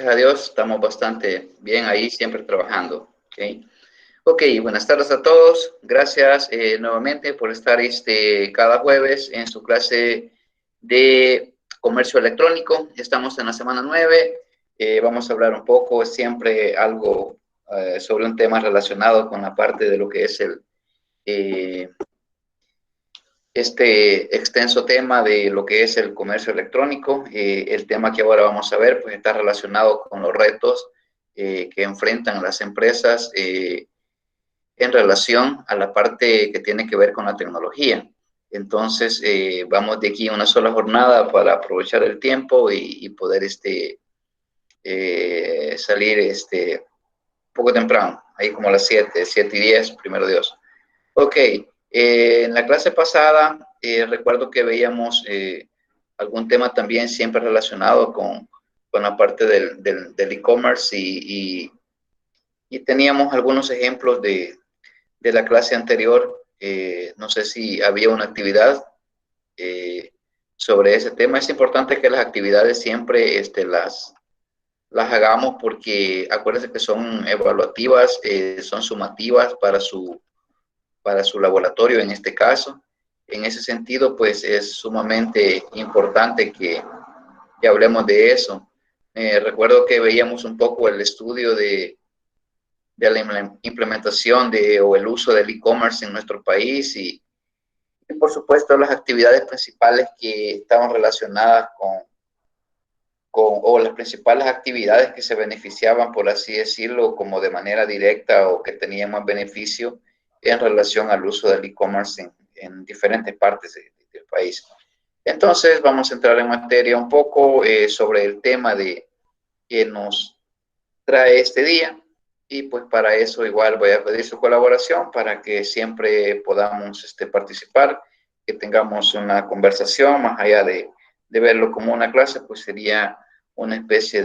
gracias a Dios, estamos bastante bien ahí, siempre trabajando. Ok, buenas tardes a todos. Gracias nuevamente por estar cada jueves en su clase de comercio electrónico. Estamos en la semana 9. Vamos a hablar un poco, siempre algo sobre un tema relacionado con la parte de lo que es este extenso tema de lo que es el comercio electrónico. El tema que ahora vamos a ver pues está relacionado con los retos que enfrentan las empresas en relación a la parte que tiene que ver con la tecnología. Entonces, vamos de aquí a una sola jornada para aprovechar el tiempo y poder salir un poco temprano, ahí como a las 7:10, primero Dios. Ok, en la clase pasada recuerdo que veíamos algún tema también siempre relacionado con la parte del e-commerce y teníamos algunos ejemplos de la clase anterior. No sé si había una actividad sobre ese tema. Es importante que las actividades siempre las hagamos porque acuérdense que son evaluativas, son sumativas para su laboratorio en este caso. En ese sentido, pues es sumamente importante que hablemos de eso. Recuerdo que veíamos un poco el estudio de la implementación o el uso del e-commerce en nuestro país y por supuesto las actividades principales que estaban relacionadas o las principales actividades que se beneficiaban, por así decirlo, como de manera directa o que tenían más beneficio en relación al uso del e-commerce en diferentes partes del país. Entonces vamos a entrar en materia un poco sobre el tema que nos trae este día. Y pues para eso igual voy a pedir su colaboración para que siempre podamos participar, que tengamos una conversación más allá de verlo como una clase, pues sería una especie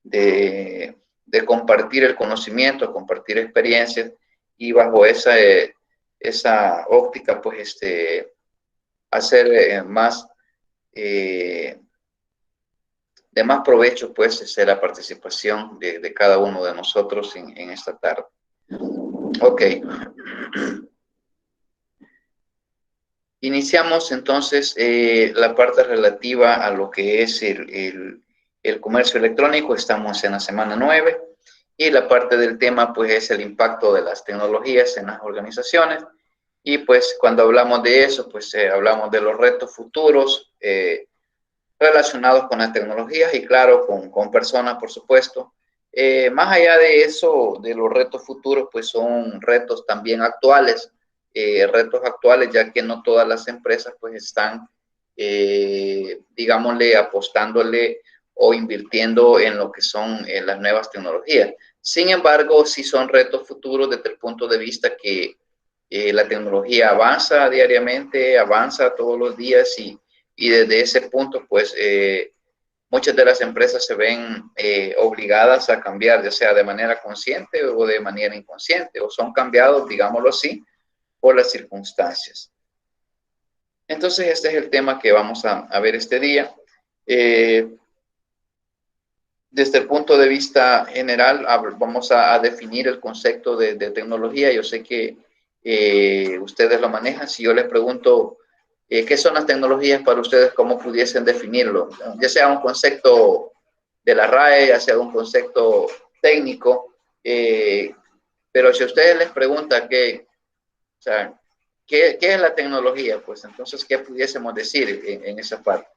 de compartir el conocimiento, compartir experiencias y bajo esa óptica pues hacer más de más provecho pues es la participación de cada uno de nosotros en esta tarde. Ok. Iniciamos entonces la parte relativa a lo que es el comercio electrónico. Estamos en la semana 9 y la parte del tema pues es el impacto de las tecnologías en las organizaciones. Y pues cuando hablamos de eso, pues hablamos de los retos futuros relacionados con las tecnologías y claro, con personas, por supuesto. Más allá de eso, de los retos futuros, pues son retos también actuales, ya que no todas las empresas pues están, digámosle, apostándole o invirtiendo en lo que son las nuevas tecnologías. Sin embargo, sí son retos futuros desde el punto de vista que la tecnología avanza diariamente, avanza todos los días y desde ese punto, pues, muchas de las empresas se ven obligadas a cambiar, ya sea de manera consciente o de manera inconsciente, o son cambiados, digámoslo así, por las circunstancias. Entonces, este es el tema que vamos a ver este día. Desde el punto de vista general, vamos a definir el concepto de tecnología. Yo sé que ustedes lo manejan. Si yo les pregunto, ¿qué son las tecnologías para ustedes? ¿Cómo pudiesen definirlo? Ya sea un concepto de la RAE, ya sea un concepto técnico, pero si ustedes les preguntan ¿qué es la tecnología? Pues entonces, ¿qué pudiésemos decir en esa parte?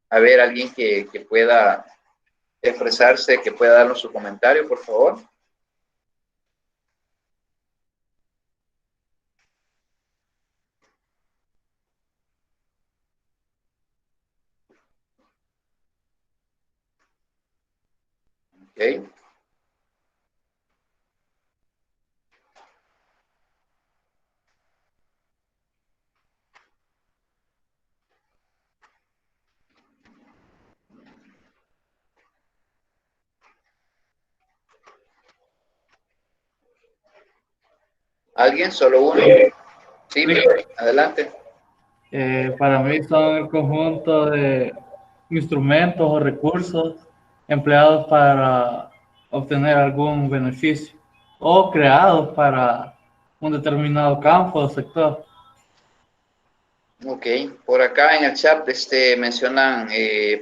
A ver, alguien que pueda expresarse, que pueda darnos su comentario, por favor. Okay. ¿Alguien? ¿Solo uno? Sí, adelante. Para mí son el conjunto de instrumentos o recursos empleados para obtener algún beneficio o creados para un determinado campo o sector. Ok, por acá en el chat mencionan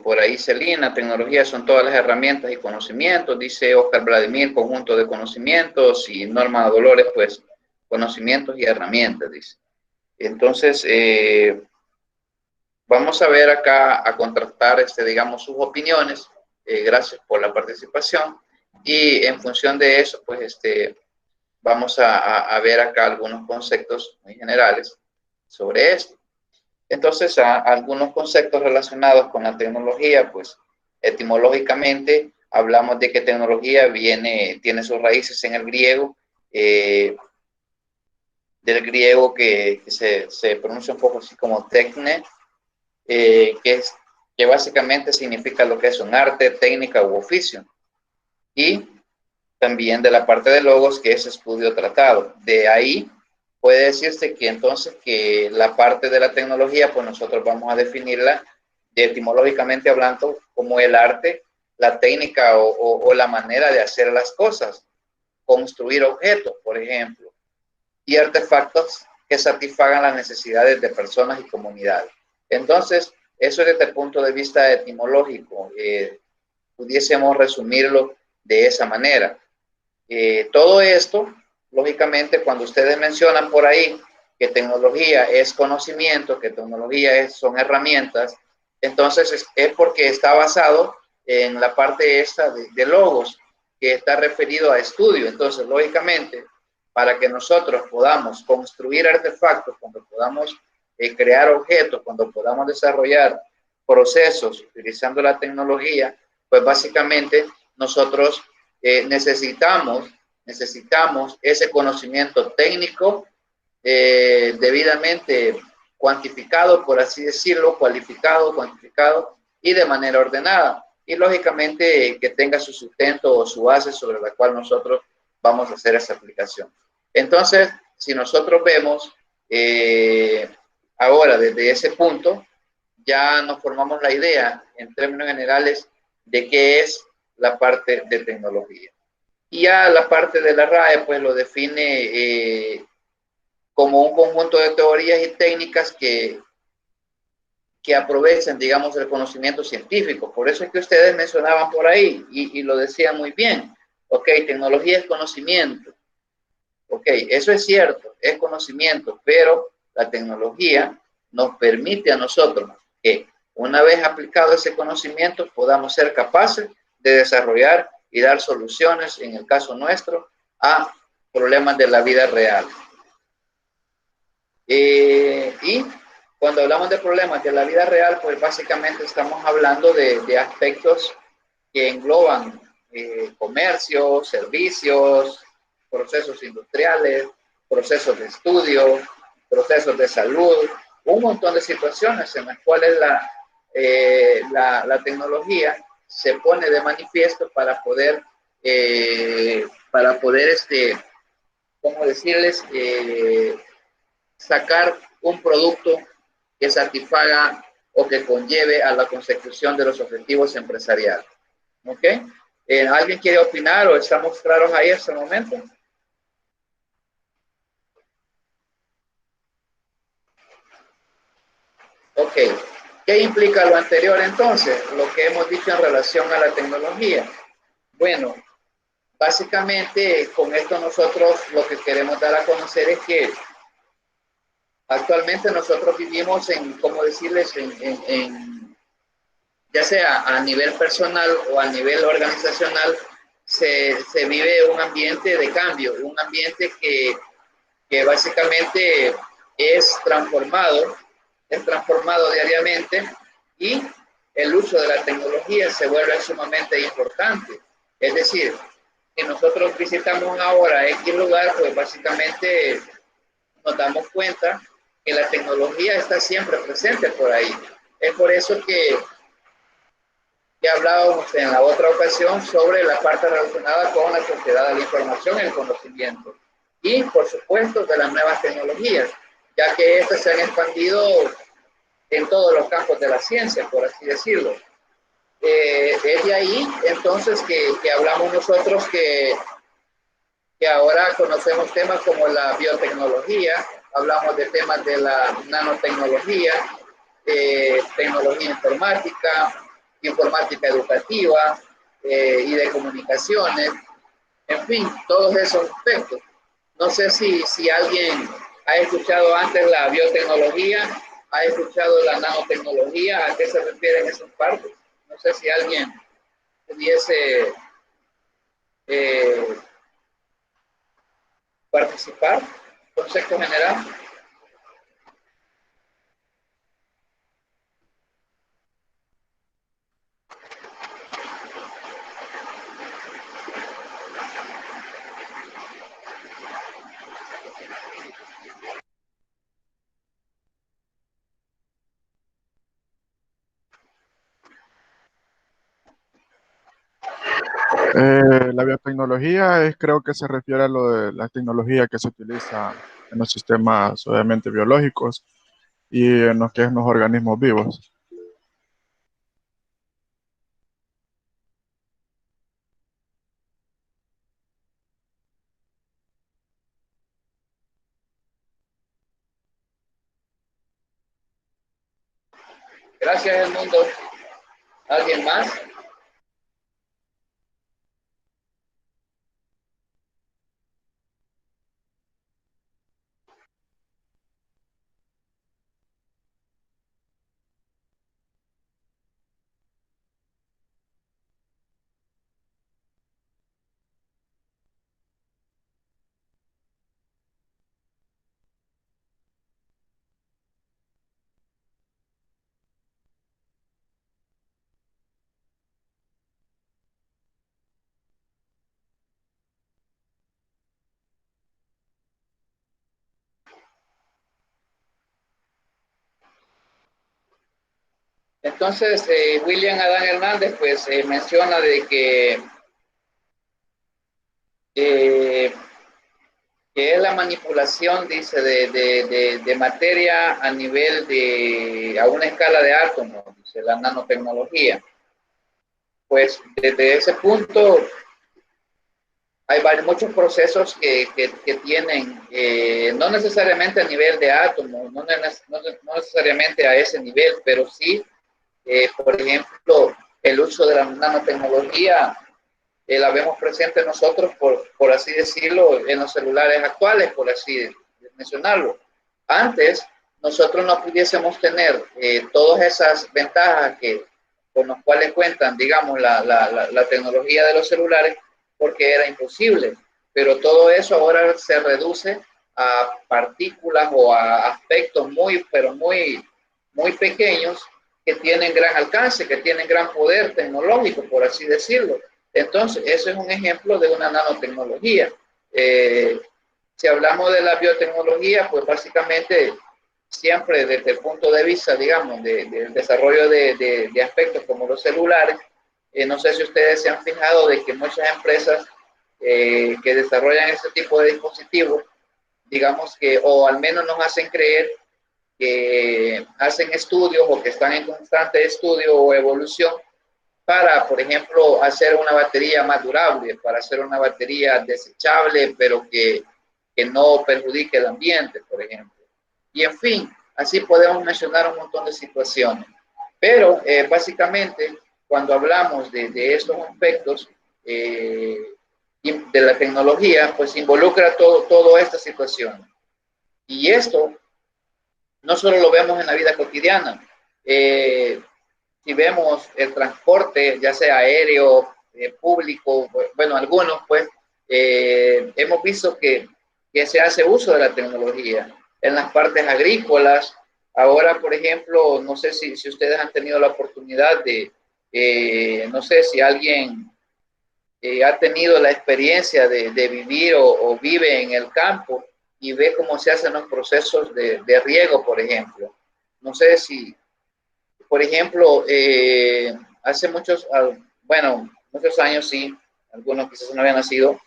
por ahí Celina, tecnología son todas las herramientas y conocimientos, dice Oscar Vladimir, conjunto de conocimientos, y Norma Dolores, pues conocimientos y herramientas, dice. Entonces, vamos a ver acá, a contrastar, digamos, sus opiniones. Gracias por la participación. Y en función de eso, pues, vamos a ver acá algunos conceptos muy generales sobre esto. Entonces, algunos conceptos relacionados con la tecnología, pues, etimológicamente, hablamos de que tecnología tiene sus raíces en el griego, del griego que se pronuncia un poco así como tecne, que básicamente significa lo que es un arte, técnica u oficio. Y también de la parte de logos, que es estudio tratado. De ahí puede decirse que entonces que la parte de la tecnología, pues nosotros vamos a definirla etimológicamente hablando como el arte, la técnica o la manera de hacer las cosas, construir objetos, por ejemplo, y artefactos que satisfagan las necesidades de personas y comunidades. Entonces, eso desde el punto de vista etimológico, pudiésemos resumirlo de esa manera. Todo esto, lógicamente, cuando ustedes mencionan por ahí que tecnología es conocimiento, que tecnología son herramientas, entonces es porque está basado en la parte esta de logos, que está referido a estudio. Entonces, lógicamente, para que nosotros podamos construir artefactos, cuando podamos crear objetos, cuando podamos desarrollar procesos utilizando la tecnología, pues básicamente nosotros necesitamos ese conocimiento técnico debidamente cuantificado, por así decirlo, cualificado, cuantificado y de manera ordenada. Y lógicamente que tenga su sustento o su base sobre la cual nosotros vamos a hacer esa aplicación. Entonces, si nosotros vemos ahora desde ese punto, ya nos formamos la idea en términos generales de qué es la parte de tecnología. Y ya la parte de la RAE, pues lo define como un conjunto de teorías y técnicas que aprovechan, digamos, el conocimiento científico. Por eso es que ustedes mencionaban por ahí y lo decían muy bien. Ok, tecnología es conocimiento. Ok, eso es cierto, es conocimiento, pero la tecnología nos permite a nosotros que una vez aplicado ese conocimiento podamos ser capaces de desarrollar y dar soluciones, en el caso nuestro, a problemas de la vida real. Y cuando hablamos de problemas de la vida real, pues básicamente estamos hablando de aspectos que engloban comercio, servicios, procesos industriales, procesos de estudio, procesos de salud, un montón de situaciones en las cuales la tecnología se pone de manifiesto para poder ¿cómo decirles? Sacar un producto que satisfaga o que conlleve a la consecución de los objetivos empresariales. ¿Ok? ¿Alguien quiere opinar o estamos claros ahí en este momento? Ok. ¿Qué implica lo anterior entonces? Lo que hemos dicho en relación a la tecnología. Bueno, básicamente con esto nosotros lo que queremos dar a conocer es que actualmente nosotros vivimos en, ¿cómo decirles? Ya sea a nivel personal o a nivel organizacional, se vive un ambiente de cambio, un ambiente que básicamente es transformado diariamente y el uso de la tecnología se vuelve sumamente importante. Es decir, si nosotros visitamos ahora X lugar, pues básicamente nos damos cuenta que la tecnología está siempre presente por ahí. Es por eso que hablábamos en la otra ocasión sobre la parte relacionada con la sociedad de la información y el conocimiento. Y, por supuesto, de las nuevas tecnologías, ya que estas se han expandido en todos los campos de la ciencia, por así decirlo. es de ahí entonces que hablamos nosotros que ahora conocemos temas como la biotecnología, hablamos de temas de la nanotecnología, tecnología informática, informática educativa y de comunicaciones, en fin, todos esos aspectos. No sé si alguien ha escuchado antes la biotecnología, ha escuchado la nanotecnología, ¿a qué se refieren esas partes? No sé si alguien pudiese eh, participar, concepto general. La biotecnología creo que se refiere a lo de la tecnología que se utiliza en los sistemas, obviamente, biológicos y en lo que es los organismos vivos. Gracias, Edmundo. ¿Alguien más? Entonces, William Adán Hernández, pues menciona de eh, que es la manipulación, dice, de materia a nivel a una escala de átomos, dice la nanotecnología. Pues desde ese punto hay muchos procesos que tienen, no necesariamente a nivel de átomos, no necesariamente a ese nivel, pero sí, por ejemplo, el uso de la nanotecnología la vemos presente nosotros, por así decirlo, en los celulares actuales, por así mencionarlo. Antes, nosotros no pudiésemos tener todas esas ventajas con las cuales cuentan, digamos, la tecnología de los celulares, porque era imposible. Pero todo eso ahora se reduce a partículas o a aspectos muy, pero muy, muy pequeños que tienen gran alcance, que tienen gran poder tecnológico, por así decirlo. Entonces, eso es un ejemplo de una nanotecnología. Si hablamos de la biotecnología, pues básicamente siempre desde el punto de vista, digamos, del desarrollo de aspectos como los celulares, no sé si ustedes se han fijado de que muchas empresas que desarrollan ese tipo de dispositivos, digamos que, o al menos nos hacen creer que hacen estudios o que están en constante estudio o evolución para, por ejemplo, hacer una batería más durable, para hacer una batería desechable, pero que no perjudique el ambiente, por ejemplo. Y en fin, así podemos mencionar un montón de situaciones. Pero básicamente, cuando hablamos de estos aspectos de la tecnología, pues involucra toda esta situación. Y esto no solo lo vemos en la vida cotidiana. Si vemos el transporte, ya sea aéreo, público, bueno, algunos, pues, hemos visto que se hace uso de la tecnología en las partes agrícolas. Ahora, por ejemplo, no sé si ustedes han tenido la oportunidad no sé si alguien ha tenido la experiencia de vivir o vive en el campo y ve cómo se hacen los procesos de riego, por ejemplo. No sé si, por ejemplo, hace bueno, muchos años sí, algunos quizás no habían nacido,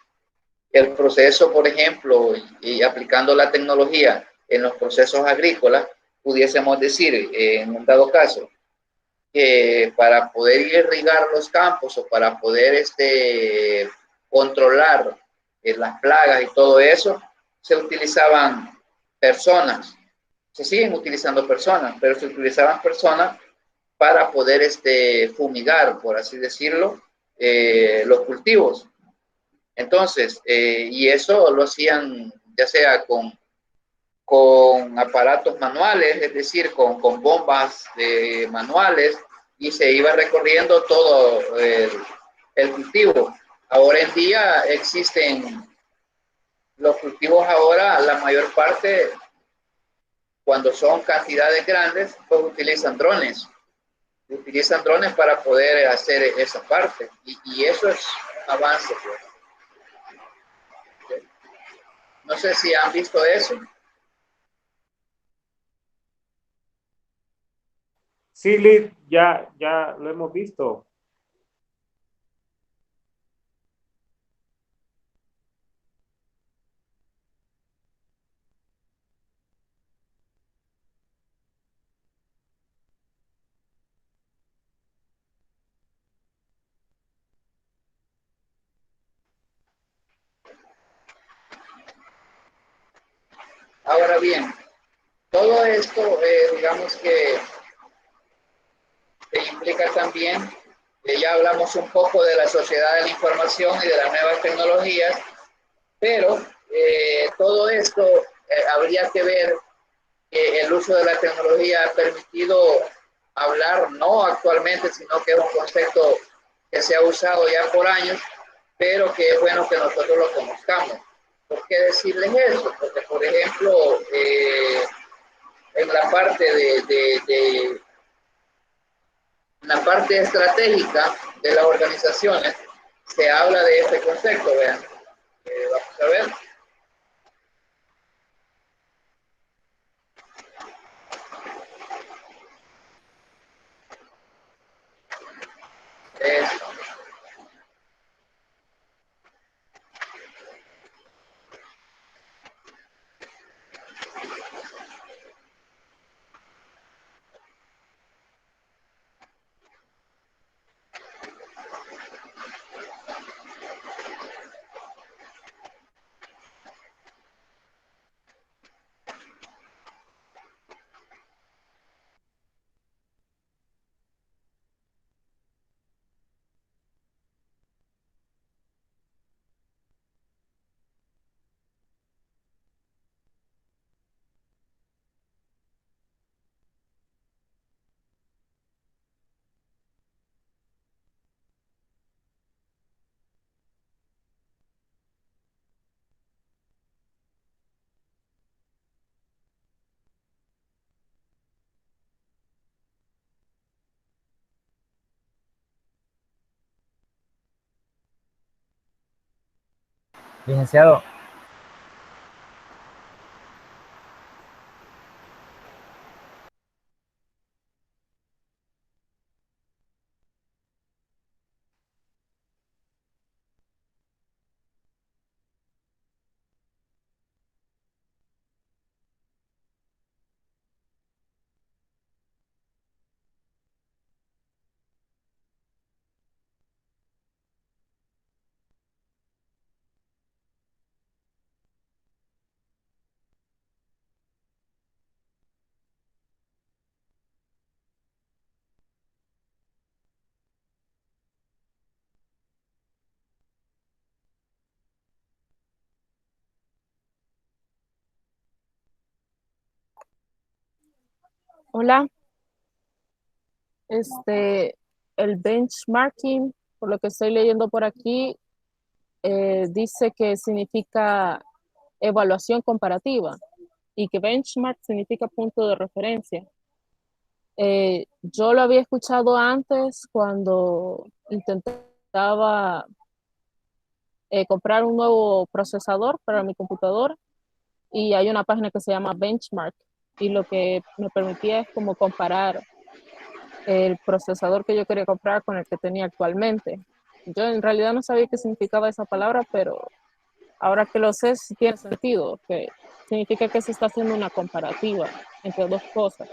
el proceso, por ejemplo, y aplicando la tecnología en los procesos agrícolas, pudiésemos decir, en un dado caso, que para poder irrigar los campos o para poder controlar las plagas y todo eso, se utilizaban personas. Se siguen utilizando personas, pero se utilizaban personas para poder fumigar, por así decirlo, los cultivos. Entonces, y eso lo hacían ya sea con aparatos manuales, es decir, con bombas manuales, y se iba recorriendo todo el cultivo. Ahora en día existen los cultivos ahora, la mayor parte, cuando son cantidades grandes, pues utilizan drones. Utilizan drones para poder hacer esa parte. Y eso es un avance. Pues. No sé si han visto eso. Sí, Liz, ya lo hemos visto. Ahora bien, todo esto, digamos que implica también, ya hablamos un poco de la sociedad de la información y de las nuevas tecnologías, pero todo esto habría que ver que el uso de la tecnología ha permitido hablar, no actualmente, sino que es un concepto que se ha usado ya por años, pero que es bueno que nosotros lo conozcamos. ¿Por qué decirles eso? Porque, por ejemplo, en la parte en la parte estratégica de las organizaciones se habla de este concepto, vean. Vamos a ver. Eso. Licenciado, Hola, este, el benchmarking, por lo que estoy leyendo por aquí, dice que significa evaluación comparativa y que benchmark significa punto de referencia. Yo lo había escuchado antes cuando intentaba comprar un nuevo procesador para mi computadora y hay una página que se llama Benchmark y lo que me permitía es como comparar el procesador que yo quería comprar con el que tenía actualmente. Yo en realidad no sabía qué significaba esa palabra, pero ahora que lo sé, sí tiene sentido, que significa que se está haciendo una comparativa entre dos cosas.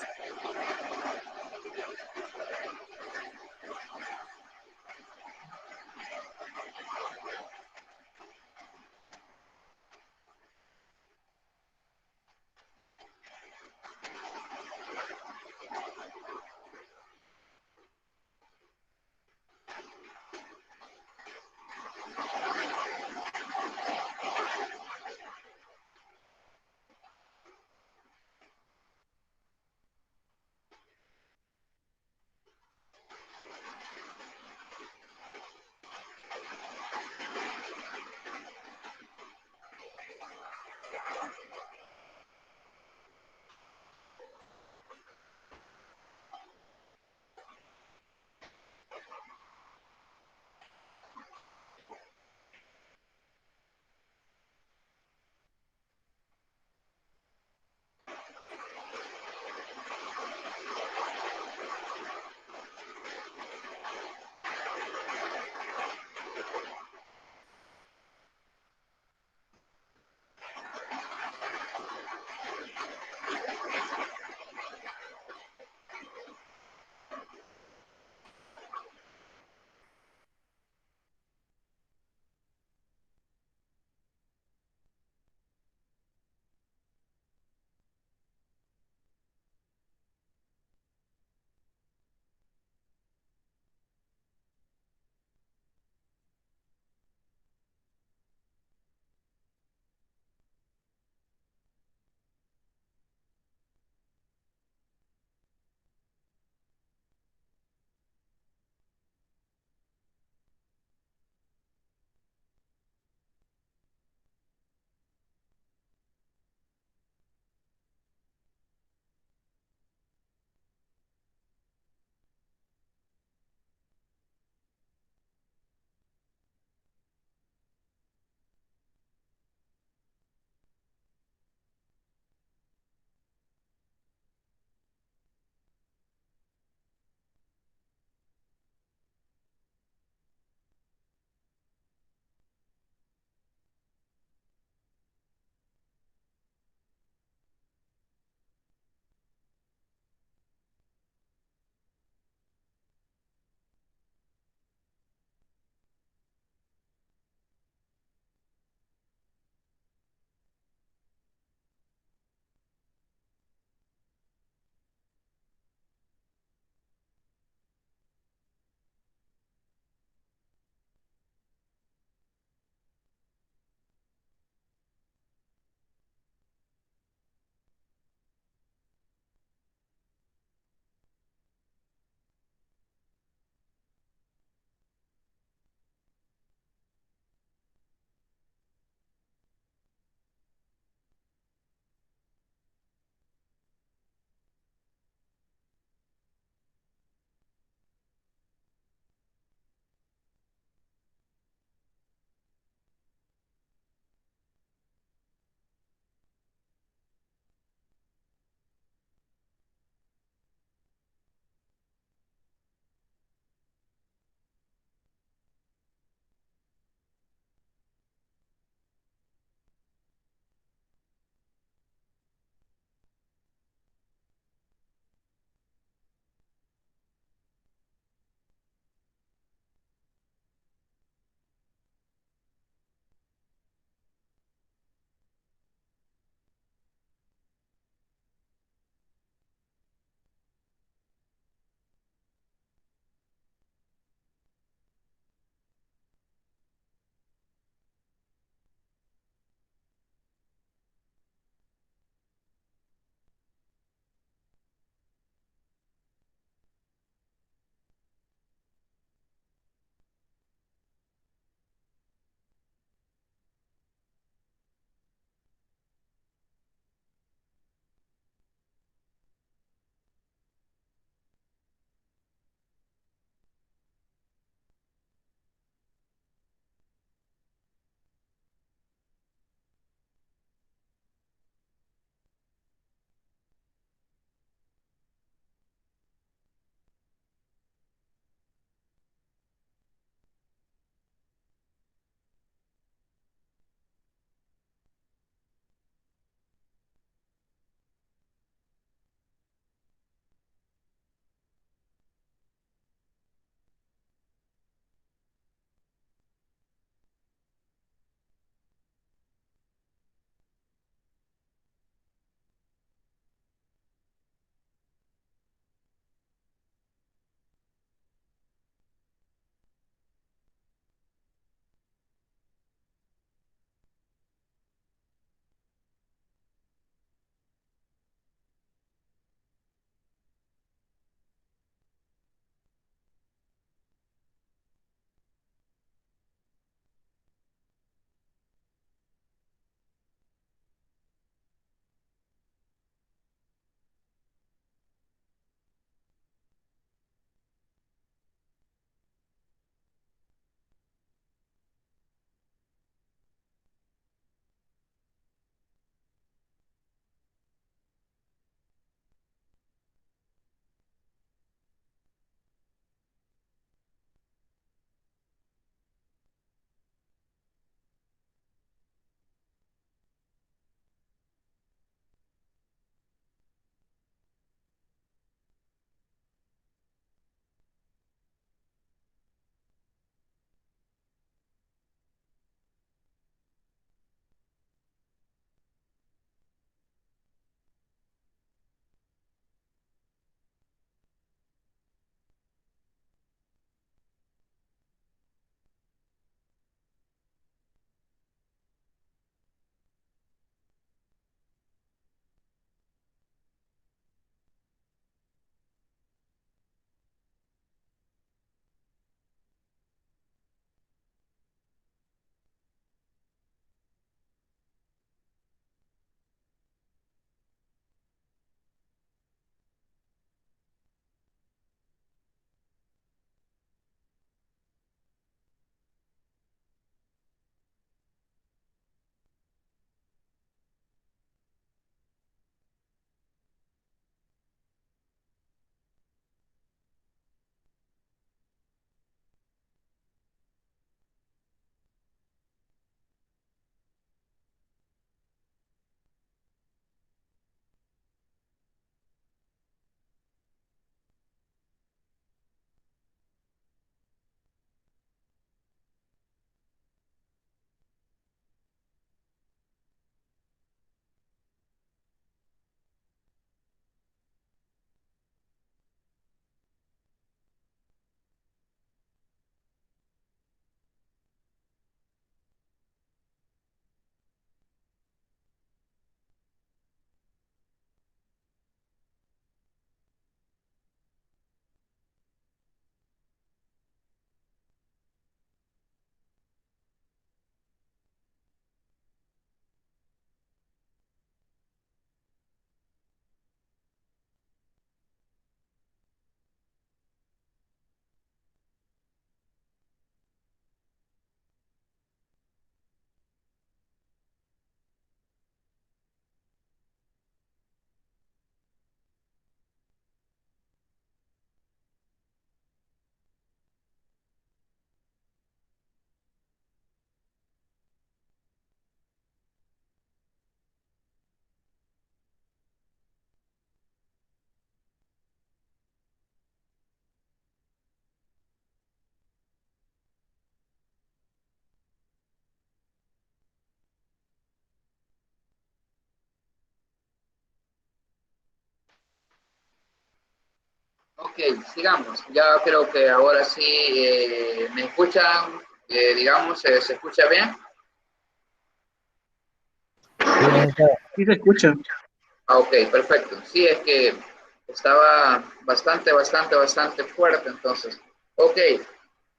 Ok, sigamos. Ya creo que ahora sí me escuchan, digamos, se escucha bien. Sí se escucha. Ah, ok, perfecto. Sí, es que estaba bastante fuerte, entonces. Ok,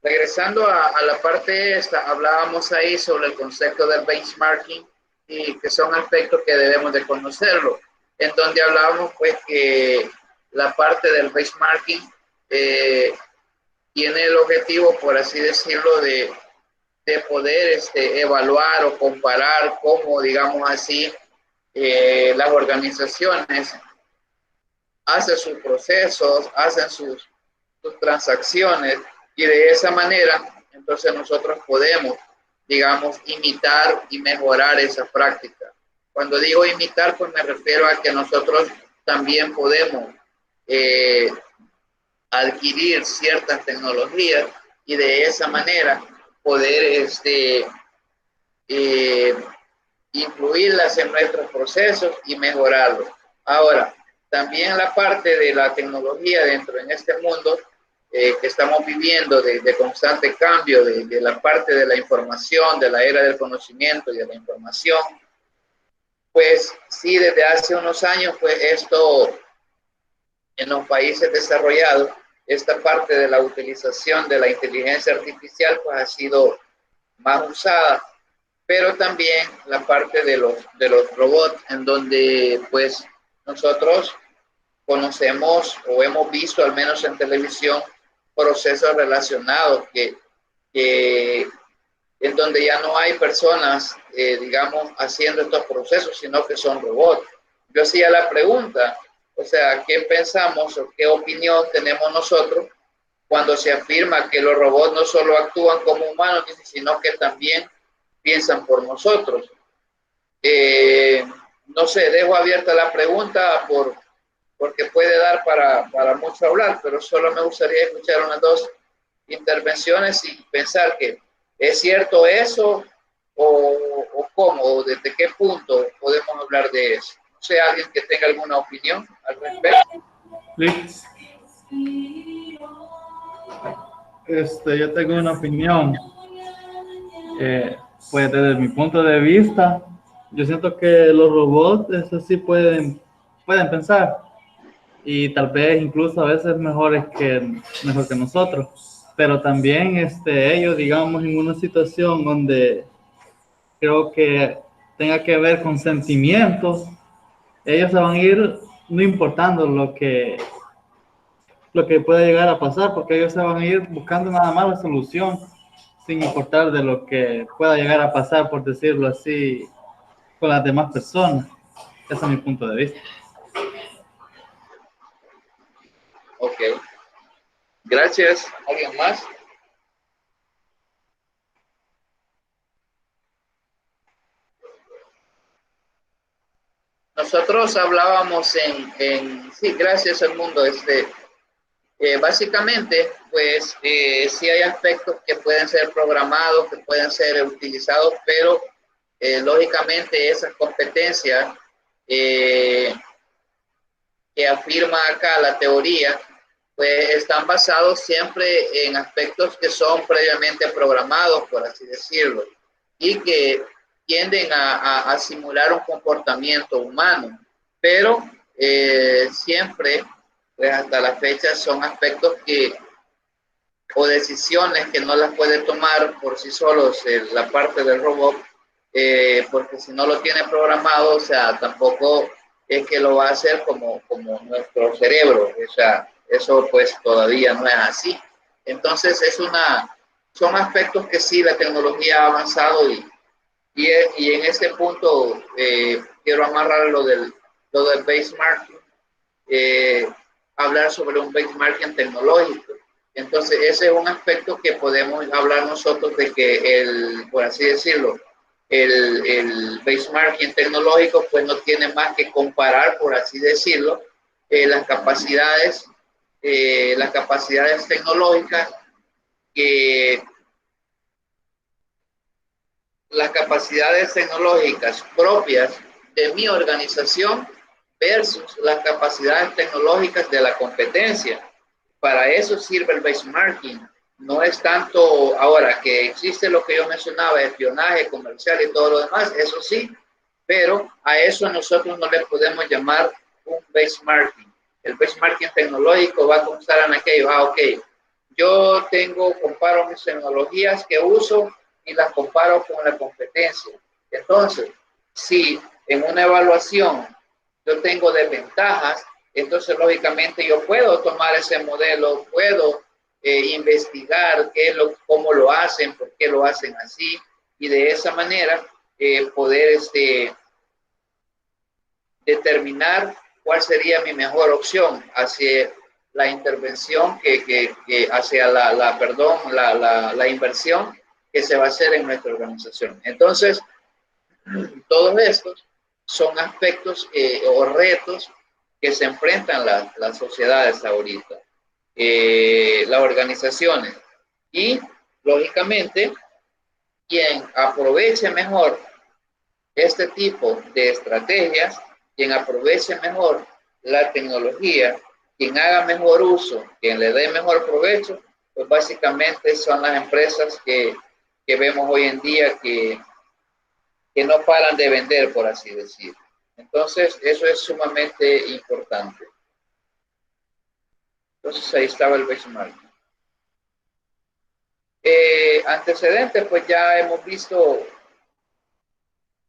regresando a la parte esta, hablábamos ahí sobre el concepto del benchmarking y que son aspectos que debemos de conocerlo, en donde hablábamos pues que la parte del benchmarking eh, tiene el objetivo, por así decirlo, de poder evaluar o comparar cómo, digamos así, las organizaciones hacen sus procesos, hacen sus transacciones y de esa manera, entonces nosotros podemos, digamos, imitar y mejorar esa práctica. Cuando digo imitar, pues me refiero a que nosotros también podemos eh, adquirir ciertas tecnologías y de esa manera poder eh, incluirlas en nuestros procesos y mejorarlos. Ahora, también la parte de la tecnología dentro en este mundo que estamos viviendo de constante cambio, de la parte de la información, de la era del conocimiento y de la información, pues sí, desde hace unos años, pues esto en los países desarrollados, esta parte de la utilización de la inteligencia artificial, pues ha sido más usada, pero también la parte de los robots, en donde pues nosotros conocemos o hemos visto, al menos en televisión, procesos relacionados que en donde ya no hay personas, digamos, haciendo estos procesos, sino que son robots. Yo hacía la pregunta, o sea, ¿qué pensamos o qué opinión tenemos nosotros cuando se afirma que los robots no solo actúan como humanos, sino que también piensan por nosotros? No sé, dejo abierta la pregunta porque puede dar para mucho hablar, pero solo me gustaría escuchar unas dos intervenciones y pensar que es cierto eso o cómo, o desde qué punto podemos hablar de eso. No sé, alguien que tenga alguna opinión al respecto. Liz. Yo tengo una opinión. Pues desde mi punto de vista, yo siento que los robots, eso sí pueden pensar y tal vez incluso a veces mejor que nosotros, pero también ellos, digamos, en una situación donde creo que tenga que ver con sentimientos, ellos se van a ir no importando lo que puede llegar a pasar, porque ellos se van a ir buscando nada más la solución, sin importar de lo que pueda llegar a pasar, por decirlo así, con las demás personas. Ese es mi punto de vista. Ok, gracias. ¿Alguien más? Nosotros hablábamos sí, gracias al mundo, básicamente, pues sí hay aspectos que pueden ser programados, que pueden ser utilizados, pero lógicamente esas competencias que afirma acá la teoría, pues están basados siempre en aspectos que son previamente programados, por así decirlo, y que tienden a simular un comportamiento humano, pero siempre, pues hasta la fecha, son aspectos o decisiones que no las puede tomar por sí solos la parte del robot, porque si no lo tiene programado, o sea, tampoco es que lo va a hacer como nuestro cerebro, o sea, eso pues todavía no es así. Entonces son aspectos que sí la tecnología ha avanzado y en ese punto quiero amarrar lo del benchmarking, hablar sobre un benchmarking tecnológico. Entonces, ese es un aspecto que podemos hablar nosotros de que por así decirlo, el benchmarking tecnológico pues no tiene más que comparar, por así decirlo, las capacidades tecnológicas que las capacidades tecnológicas propias de mi organización versus las capacidades tecnológicas de la competencia. para eso sirve el benchmarking. No es tanto ahora que existe lo que yo mencionaba, espionaje comercial y todo lo demás, eso sí, pero a eso nosotros no le podemos llamar un benchmarking. El benchmarking tecnológico va a constar en aquello, ok, yo comparo mis tecnologías que uso y las comparo con la competencia. Entonces, si en una evaluación yo tengo desventajas, entonces lógicamente yo puedo tomar ese modelo, puedo investigar cómo lo hacen, por qué lo hacen así, y de esa manera poder determinar cuál sería mi mejor opción hacia la intervención hacia la inversión que se va a hacer en nuestra organización. Entonces, todos estos son aspectos o retos que se enfrentan las sociedades ahorita, las organizaciones, y lógicamente quien aproveche mejor este tipo de estrategias, quien aproveche mejor la tecnología, quien haga mejor uso, quien le dé mejor provecho, pues básicamente son las empresas que vemos hoy en día que no paran de vender, por así decirlo. Entonces, eso es sumamente importante. Entonces, ahí estaba el benchmarking. Antecedentes, pues ya hemos visto,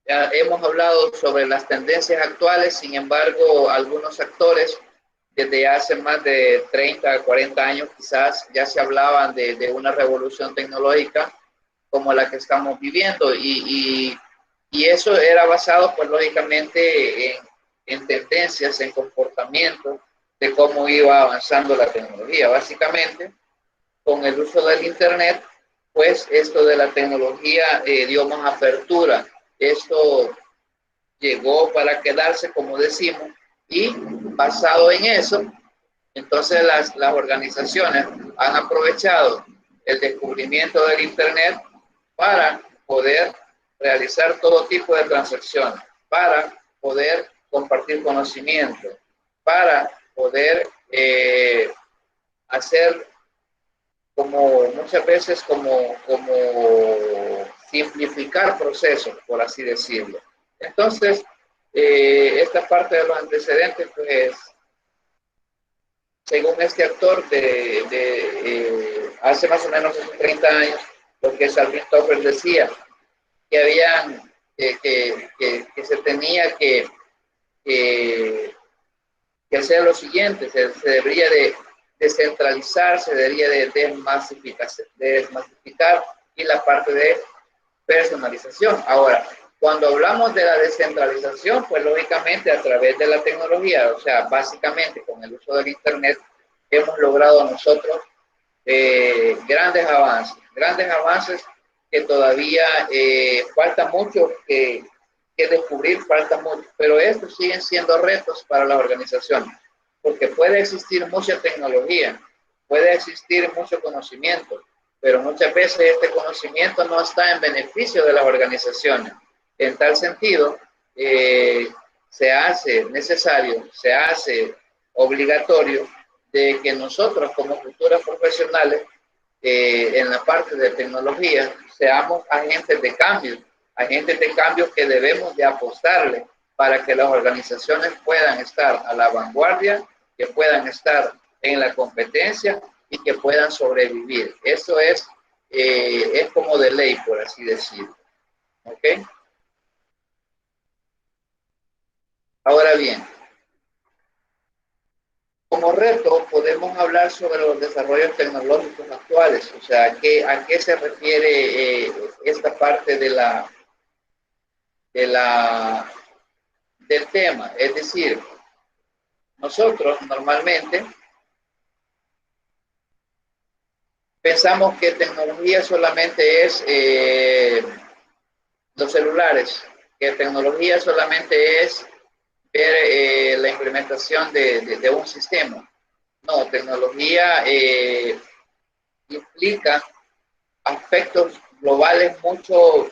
ya hemos hablado sobre las tendencias actuales. Sin embargo, algunos actores desde hace más de 30, 40 años quizás ya se hablaban de una revolución tecnológica como la que estamos viviendo, y eso era basado pues lógicamente en tendencias, en comportamientos de cómo iba avanzando la tecnología. Básicamente, con el uso del Internet, pues esto de la tecnología dio más apertura. Esto llegó para quedarse, como decimos, y basado en eso, entonces las organizaciones han aprovechado el descubrimiento del Internet para poder realizar todo tipo de transacciones, para poder compartir conocimiento, para poder hacer como muchas veces como simplificar procesos, por así decirlo. Entonces, esta parte de los antecedentes, pues, según este actor hace más o menos 30 años, lo que Alvin Toffler decía, que habían, que se tenía que hacer lo siguiente: se debería de descentralizar, se debería de desmasificar, y la parte de personalización. Ahora, cuando hablamos de la descentralización, pues lógicamente a través de la tecnología, o sea, básicamente con el uso del Internet, hemos logrado nosotros grandes avances que todavía falta mucho que descubrir, falta mucho, pero estos siguen siendo retos para las organizaciones, porque puede existir mucha tecnología, puede existir mucho conocimiento, pero muchas veces este conocimiento no está en beneficio de las organizaciones. En tal sentido, se hace necesario, se hace obligatorio de que nosotros como futuros profesionales en la parte de tecnología seamos agentes de cambio que debemos de apostarle para que las organizaciones puedan estar a la vanguardia, que puedan estar en la competencia y que puedan sobrevivir. Eso es como de ley, por así decirlo. ¿Ok? Ahora bien, como reto podemos hablar sobre los desarrollos tecnológicos actuales, o sea, ¿a qué se refiere esta parte del tema? Es decir, nosotros normalmente pensamos que tecnología solamente es los celulares, que tecnología solamente es ver la implementación de un sistema. No, tecnología implica aspectos globales mucho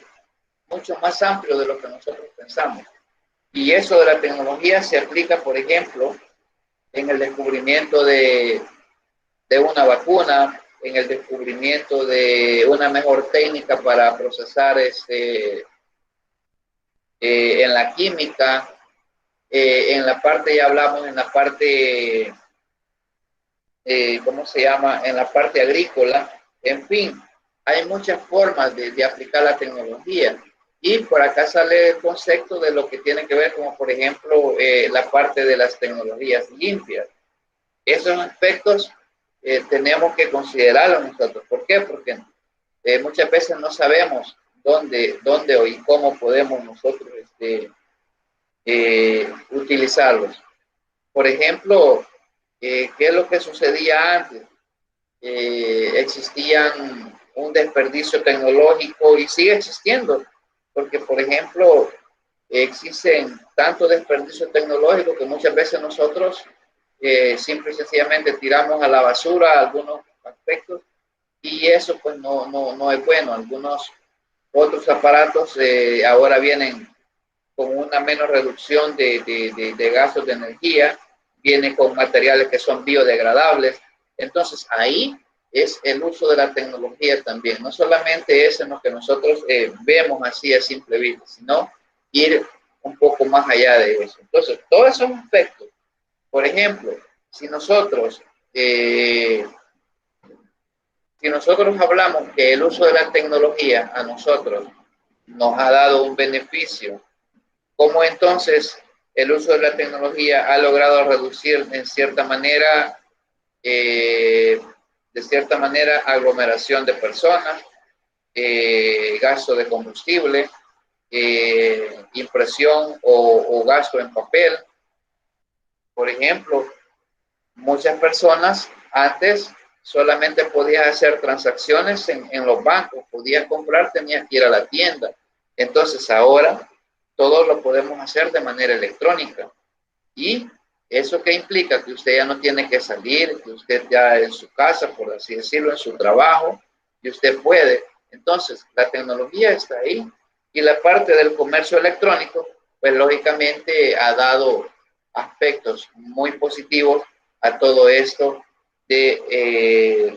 más amplios de lo que nosotros pensamos. Y eso de la tecnología se aplica, por ejemplo, en el descubrimiento de de una vacuna, en el descubrimiento de una mejor técnica para procesar en la química, en la parte, ya hablamos en la parte, ¿cómo se llama? En la parte agrícola. En fin, hay muchas formas de aplicar la tecnología. Y por acá sale el concepto de lo que tiene que ver, como por ejemplo, la parte de las tecnologías limpias. Esos aspectos tenemos que considerarlos nosotros. ¿Por qué? Porque muchas veces no sabemos dónde y cómo podemos nosotros utilizarlos. Por ejemplo, ¿qué es lo que sucedía antes? Existían un desperdicio tecnológico y sigue existiendo, porque por ejemplo, existen tanto desperdicio tecnológico que muchas veces nosotros simple y sencillamente tiramos a la basura algunos aspectos y eso pues no es bueno. Algunos otros aparatos ahora vienen con una menor reducción de gastos de energía, viene con materiales que son biodegradables. Entonces ahí es el uso de la tecnología también. No solamente es en lo que nosotros vemos así a simple vista, sino ir un poco más allá de eso. Entonces, todos esos aspectos, por ejemplo, si nosotros hablamos que el uso de la tecnología a nosotros nos ha dado un beneficio, ¿cómo entonces el uso de la tecnología ha logrado reducir de cierta manera aglomeración de personas, gasto de combustible, impresión o gasto en papel? Por ejemplo, muchas personas antes solamente podías hacer transacciones en los bancos, podías comprar, tenías que ir a la tienda. Entonces ahora todo lo podemos hacer de manera electrónica. ¿Y eso qué implica? Que usted ya no tiene que salir, que usted ya en su casa, por así decirlo, en su trabajo, y usted puede. Entonces, la tecnología está ahí. Y la parte del comercio electrónico, pues lógicamente ha dado aspectos muy positivos a todo esto de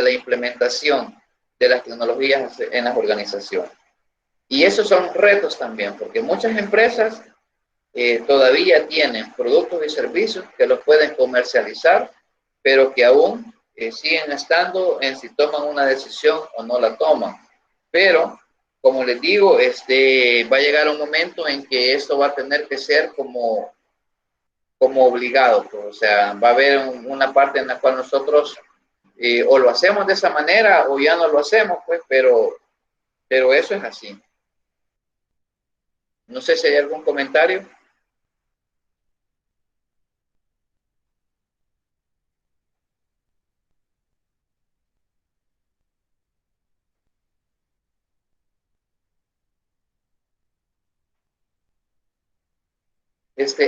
la implementación de las tecnologías en las organizaciones. Y esos son retos también, porque muchas empresas todavía tienen productos y servicios que los pueden comercializar, pero que aún siguen estando en si toman una decisión o no la toman. Pero, como les digo, va a llegar un momento en que esto va a tener que ser como obligado, pues. O sea, va a haber una parte en la cual nosotros o lo hacemos de esa manera o ya no lo hacemos, pues, pero eso es así. No sé si hay algún comentario.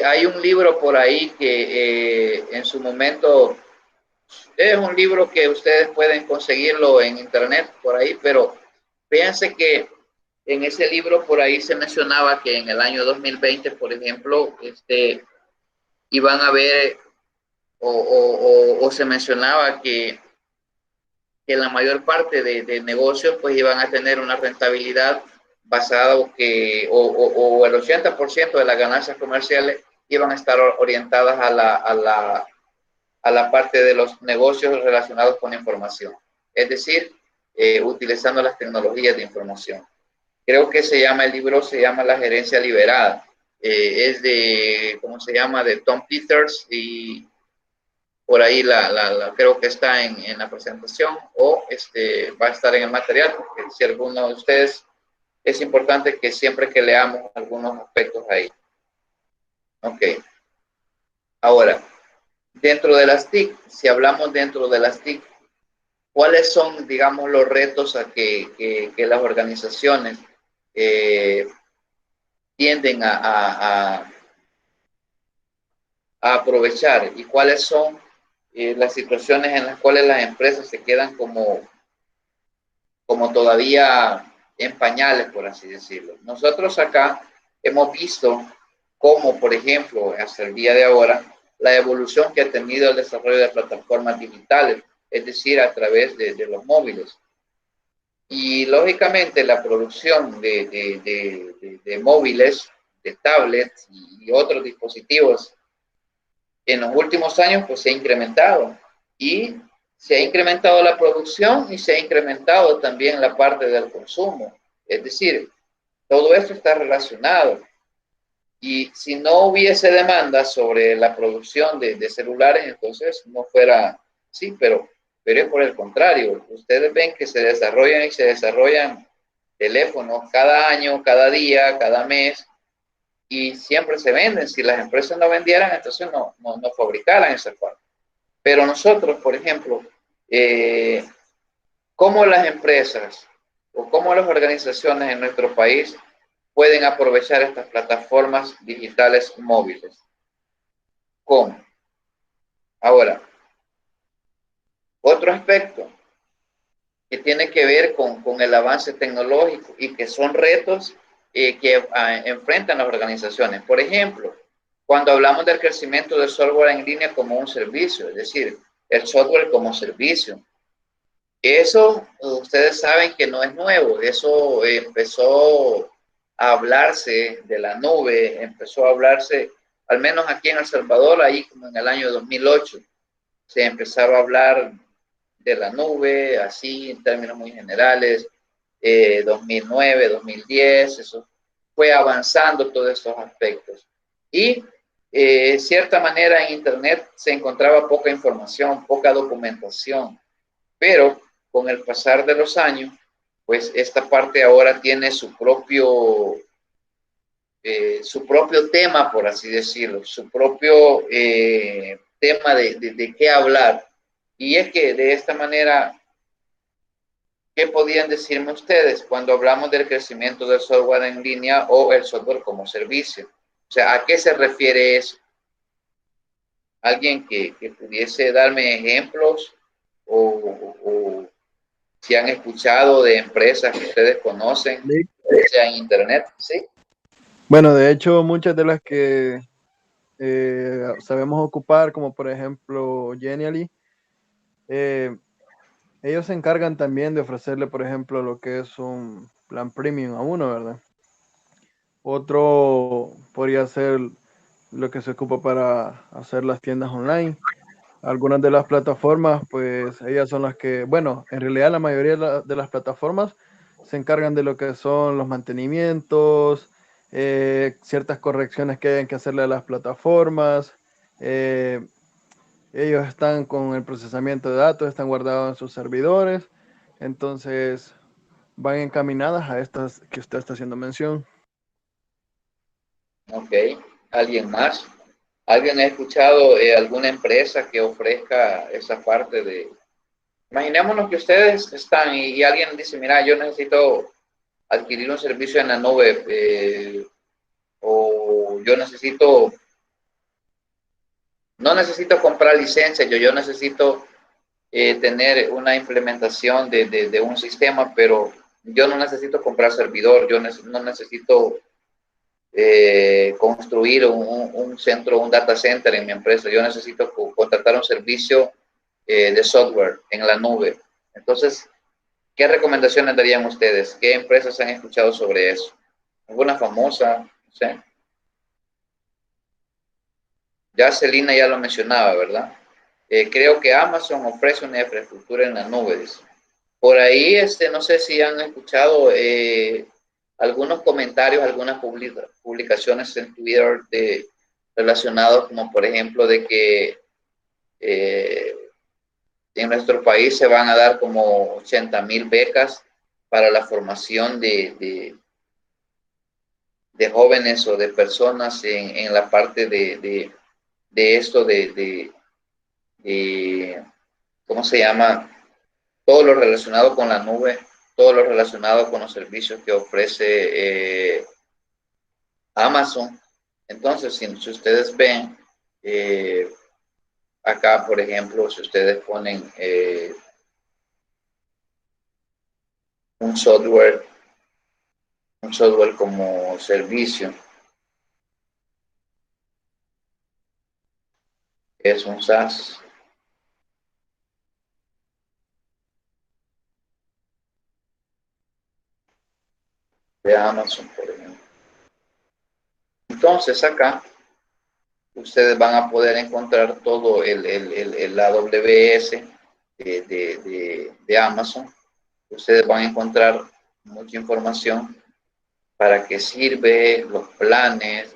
Hay un libro por ahí que en su momento es un libro que ustedes pueden conseguirlo en internet por ahí, pero fíjense que en ese libro por ahí se mencionaba que en el año 2020, por ejemplo, iban a ver o se mencionaba que la mayor parte de negocios pues iban a tener una rentabilidad basada o el 80% de las ganancias comerciales iban a estar orientadas a la parte de los negocios relacionados con información, es decir, utilizando las tecnologías de información. Creo que el libro se llama La Gerencia Liberada, es de, ¿cómo se llama?, de Tom Peters, y por ahí creo que está en la presentación o va a estar en el material, porque si alguno de ustedes, es importante que siempre que leamos algunos aspectos ahí. Ok. Ahora, dentro de las TIC, si hablamos dentro de las TIC, ¿cuáles son, digamos, los retos a que las organizaciones tienden a aprovechar, y cuáles son las situaciones en las cuales las empresas se quedan como todavía en pañales, por así decirlo? Nosotros acá hemos visto como por ejemplo hasta el día de ahora la evolución que ha tenido el desarrollo de plataformas digitales, es decir, a través de los móviles. Y lógicamente la producción de móviles, de tablets y otros dispositivos en los últimos años pues se ha incrementado, y se ha incrementado la producción y se ha incrementado también la parte del consumo. Es decir, todo esto está relacionado. Y si no hubiese demanda sobre la producción de celulares, entonces no fuera así, pero es por el contrario. Ustedes ven que se desarrollan y se desarrollan teléfonos cada año, cada día, cada mes, y siempre se venden. Si las empresas no vendieran, entonces no fabricaran esa parte. Pero nosotros, por ejemplo, ¿cómo las empresas o cómo las organizaciones en nuestro país pueden aprovechar estas plataformas digitales móviles? ¿Cómo? Ahora, otro aspecto que tiene que ver con el avance tecnológico y que son retos que enfrentan las organizaciones. Por ejemplo, cuando hablamos del crecimiento del software en línea como un servicio, es decir, el software como servicio. Eso ustedes saben que no es nuevo, eso empezó a hablarse de la nube, empezó a hablarse, al menos aquí en El Salvador, ahí como en el año 2008, se empezaba a hablar de la nube, así en términos muy generales, 2009, 2010, eso fue avanzando todos estos aspectos. Y cierta manera en Internet se encontraba poca información, poca documentación, pero con el pasar de los años, pues esta parte ahora tiene su propio tema, por así decirlo, su propio tema de qué hablar. Y es que de esta manera, ¿qué podían decirme ustedes cuando hablamos del crecimiento del software en línea o el software como servicio? O sea, ¿a qué se refiere eso? ¿Alguien que pudiese darme ejemplos o si han escuchado de empresas que ustedes conocen, sea en internet? Sí. Bueno, de hecho, muchas de las que sabemos ocupar, como por ejemplo Genially, ellos se encargan también de ofrecerle, por ejemplo, lo que es un plan premium a uno, ¿verdad? Otro podría ser lo que se ocupa para hacer las tiendas online. Algunas de las plataformas, pues ellas son las que, bueno, en realidad la mayoría de las plataformas se encargan de lo que son los mantenimientos, ciertas correcciones que hayan que hacerle a las plataformas. Ellos están con el procesamiento de datos, están guardados en sus servidores, entonces van encaminadas a estas que usted está haciendo mención. Ok. ¿Alguien más? ¿Alguien ha escuchado alguna empresa que ofrezca esa parte de... Imaginémonos que ustedes están y alguien dice, mira, yo necesito adquirir un servicio en la nube o yo no necesito comprar licencia, yo necesito tener una implementación de un sistema, pero yo no necesito comprar servidor, yo no necesito construir un centro, un data center en mi empresa, yo necesito contratar un servicio de software en la nube. Entonces, ¿qué recomendaciones darían ustedes? ¿Qué empresas han escuchado sobre eso? ¿Alguna famosa? No sé. Ya Celina ya lo mencionaba, ¿verdad? Creo que Amazon ofrece una infraestructura en la nube. Por ahí, no sé si han escuchado algunos comentarios, algunas publicaciones en Twitter relacionados, como por ejemplo, de que en nuestro país se van a dar como 80,000 becas para la formación de jóvenes o de personas en la parte de esto ¿cómo se llama? Todo lo relacionado con la nube, todo lo relacionado con los servicios que ofrece Amazon. Entonces, si ustedes ven, acá, por ejemplo, si ustedes ponen un software como servicio, es un SaaS. De Amazon, por ejemplo. Entonces acá ustedes van a poder encontrar todo el AWS de Amazon. Ustedes van a encontrar mucha información para qué sirve, los planes,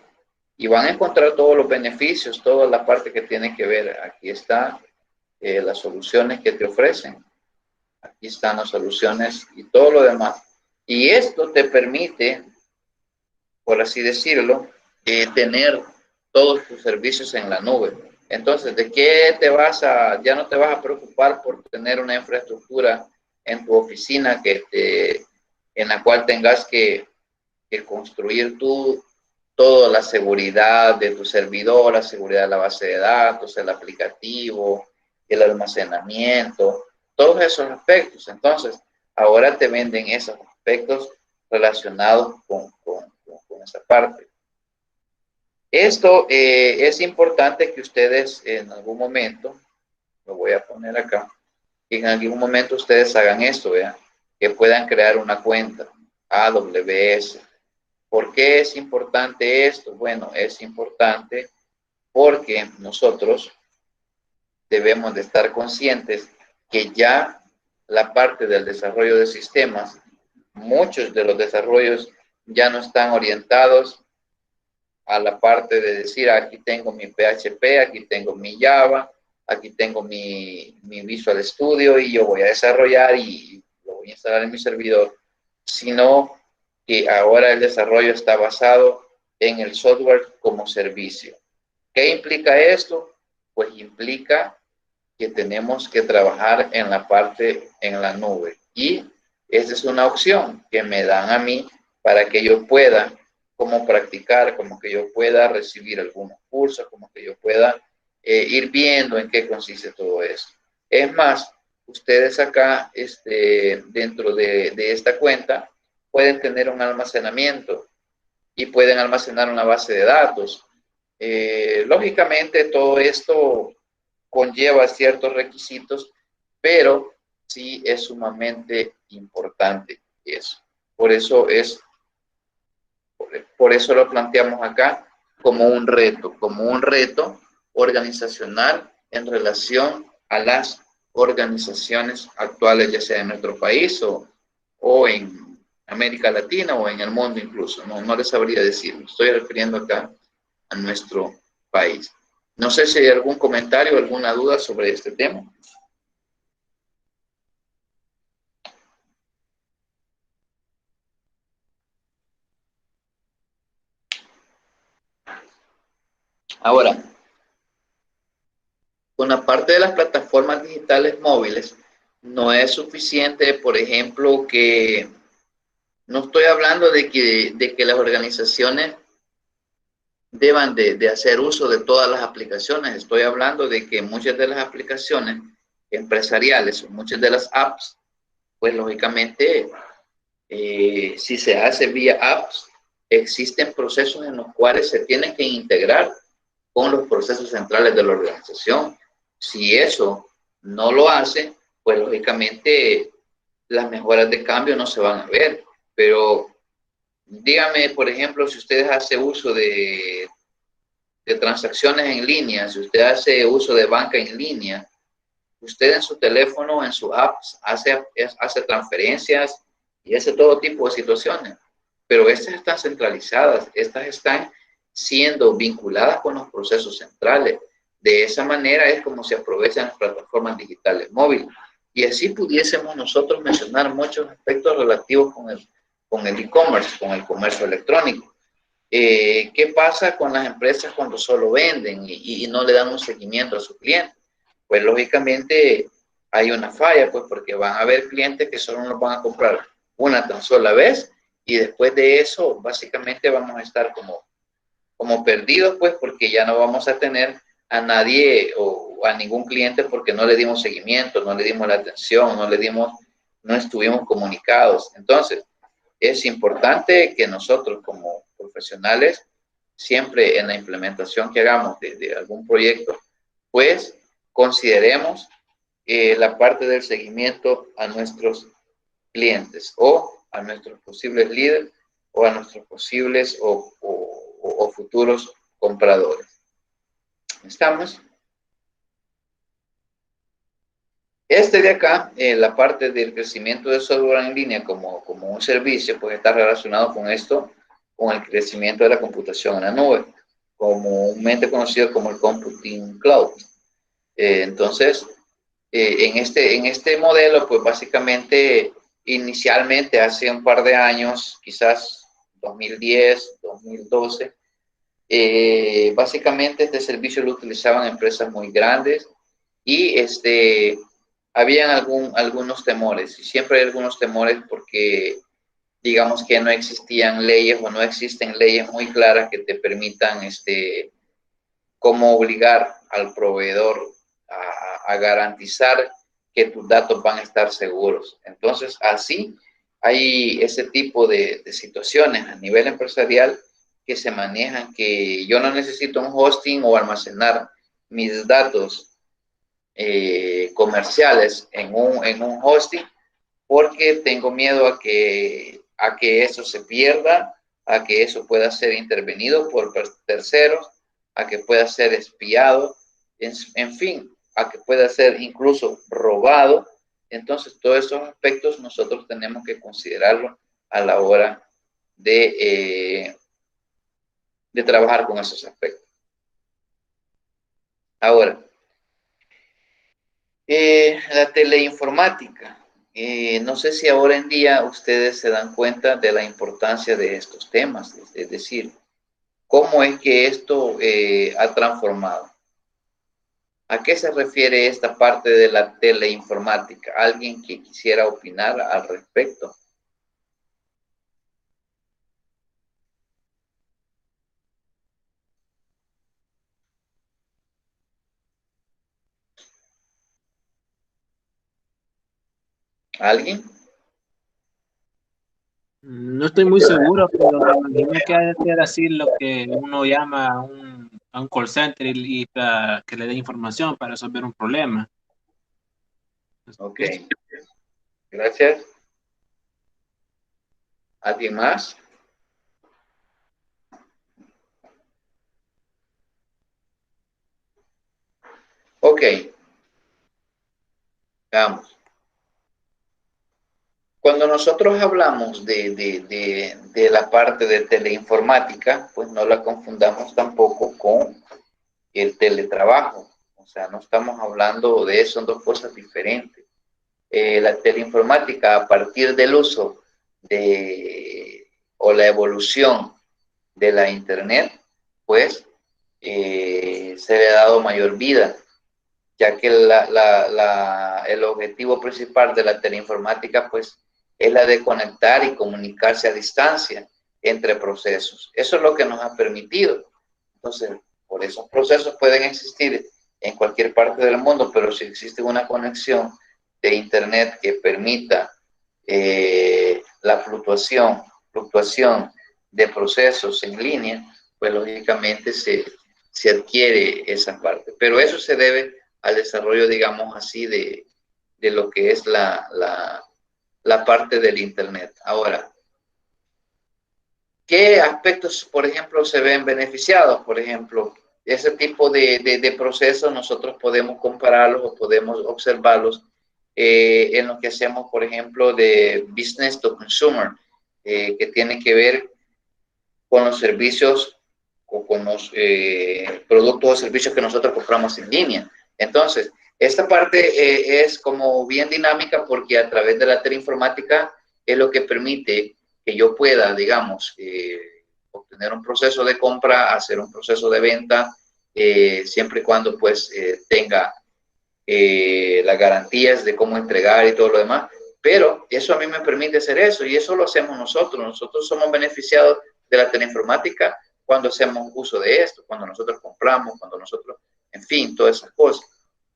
y van a encontrar todos los beneficios, toda la parte que tiene que ver. Aquí están las soluciones que te ofrecen. Aquí están las soluciones y todo lo demás. Y esto te permite, por así decirlo, tener todos tus servicios en la nube. Entonces, ¿de qué ya no te vas a preocupar por tener una infraestructura en tu oficina en la cual tengas que construir toda la seguridad de tu servidor, la seguridad de la base de datos, el aplicativo, el almacenamiento, todos esos aspectos? Entonces, ahora te venden esos aspectos relacionados con esa parte. Esto es importante que ustedes en algún momento, lo voy a poner acá, que en algún momento ustedes hagan esto, vean, que puedan crear una cuenta AWS. ¿Por qué es importante esto? Bueno, es importante porque nosotros debemos de estar conscientes que ya la parte del desarrollo de sistemas, muchos de los desarrollos ya no están orientados a la parte de decir, aquí tengo mi PHP, aquí tengo mi Java, aquí tengo mi Visual Studio y yo voy a desarrollar y lo voy a instalar en mi servidor, sino que ahora el desarrollo está basado en el software como servicio. ¿Qué implica esto? Pues implica que tenemos que trabajar en la parte en la nube. Y esa es una opción que me dan a mí para que yo pueda como practicar, como que yo pueda recibir algunos cursos, como que yo pueda ir viendo en qué consiste todo eso. Es más, ustedes acá dentro de esta cuenta pueden tener un almacenamiento y pueden almacenar una base de datos. Lógicamente todo esto conlleva ciertos requisitos, pero sí es sumamente importante eso. Por eso lo planteamos acá como un reto organizacional en relación a las organizaciones actuales, ya sea en nuestro país o en América Latina o en el mundo incluso. No les sabría decir, me estoy refiriendo acá a nuestro país. No sé si hay algún comentario o alguna duda sobre este tema. Ahora, con la parte de las plataformas digitales móviles, no es suficiente, por ejemplo, que no estoy hablando de que las organizaciones deban de hacer uso de todas las aplicaciones. Estoy hablando de que muchas de las aplicaciones empresariales o muchas de las apps, pues lógicamente, si se hace vía apps, existen procesos en los cuales se tienen que integrar con los procesos centrales de la organización. Si eso no lo hace, pues lógicamente las mejoras de cambio no se van a ver. Pero dígame, por ejemplo, si usted hace uso de transacciones en línea, si usted hace uso de banca en línea, usted en su teléfono, en su apps, hace transferencias y hace todo tipo de situaciones. Pero estas están centralizadas, estas están siendo vinculadas con los procesos centrales. De esa manera es como se aprovechan las plataformas digitales móviles. Y así pudiésemos nosotros mencionar muchos aspectos relativos con el e-commerce, con el comercio electrónico. ¿Qué pasa con las empresas cuando solo venden y no le dan un seguimiento a sus clientes? Pues lógicamente hay una falla, pues porque van a haber clientes que solo nos van a comprar una tan sola vez y después de eso básicamente vamos a estar como perdidos, pues porque ya no vamos a tener a nadie o a ningún cliente porque no le dimos seguimiento, no le dimos la atención, no estuvimos comunicados. Entonces, es importante que nosotros como profesionales, siempre en la implementación que hagamos de algún proyecto, pues consideremos la parte del seguimiento a nuestros clientes o a nuestros posibles líderes o a nuestros posibles o futuros compradores. ¿Estamos? Este de acá, la parte del crecimiento de software en línea como un servicio, pues está relacionado con esto, con el crecimiento de la computación en la nube, comúnmente conocido como el Computing Cloud. Entonces, en este modelo, pues básicamente, inicialmente, hace un par de años, quizás 2010, 2012, básicamente este servicio lo utilizaban empresas muy grandes y habían algunos temores, y siempre hay algunos temores porque digamos que no existían leyes o no existen leyes muy claras que te permitan cómo obligar al proveedor a garantizar que tus datos van a estar seguros. Entonces, así hay ese tipo de situaciones a nivel empresarial que se manejan, que yo no necesito un hosting o almacenar mis datos comerciales en un hosting porque tengo miedo a que eso se pierda, a que eso pueda ser intervenido por terceros, a que pueda ser espiado, en fin, a que pueda ser incluso robado. Entonces, todos esos aspectos nosotros tenemos que considerarlo a la hora de trabajar con esos aspectos. Ahora, la teleinformática. No sé si ahora en día ustedes se dan cuenta de la importancia de estos temas, es decir, cómo es que esto ha transformado. ¿A qué se refiere esta parte de la teleinformática? ¿Alguien que quisiera opinar al respecto? ¿Alguien? No estoy muy seguro, pero me imagino que ha de ser así lo que uno llama a un call center y para que le dé información para resolver un problema. Ok, gracias. ¿Alguien más? Ok, vamos. Cuando nosotros hablamos de la parte de teleinformática, pues no la confundamos tampoco con el teletrabajo. O sea, no estamos hablando de eso, son dos cosas diferentes. La teleinformática, a partir del uso o la evolución de la Internet, pues se le ha dado mayor vida, ya que el objetivo principal de la teleinformática, pues, es la de conectar y comunicarse a distancia entre procesos. Eso es lo que nos ha permitido. Entonces, por esos procesos pueden existir en cualquier parte del mundo, pero si existe una conexión de Internet que permita la fluctuación de procesos en línea, pues lógicamente se adquiere esa parte. Pero eso se debe al desarrollo, digamos así, de lo que es la parte del Internet. Ahora, ¿qué aspectos, por ejemplo, se ven beneficiados? Por ejemplo, ese tipo de procesos nosotros podemos compararlos o podemos observarlos en lo que hacemos, por ejemplo, de business to consumer, que tiene que ver con los servicios o con los productos o servicios que nosotros compramos en línea. Entonces, esta parte es como bien dinámica porque a través de la teleinformática es lo que permite que yo pueda, digamos, obtener un proceso de compra, hacer un proceso de venta, siempre y cuando pues tenga las garantías de cómo entregar y todo lo demás. Pero eso a mí me permite hacer eso y eso lo hacemos nosotros. Nosotros somos beneficiados de la teleinformática cuando hacemos uso de esto, cuando nosotros compramos, cuando nosotros, en fin, todas esas cosas.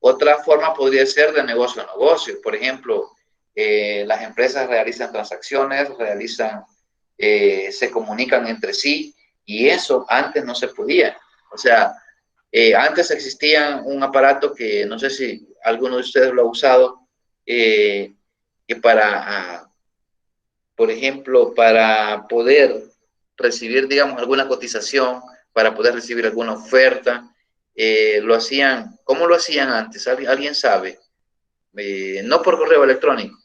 Otra forma podría ser de negocio a negocio. Por ejemplo, las empresas realizan transacciones, se comunican entre sí y eso antes no se podía. O sea, Antes existía un aparato que no sé si alguno de ustedes lo ha usado, que para, por ejemplo, para poder recibir, digamos, alguna cotización, para poder recibir alguna oferta, lo hacían, ¿cómo lo hacían antes? ¿Alguien sabe? No por correo electrónico,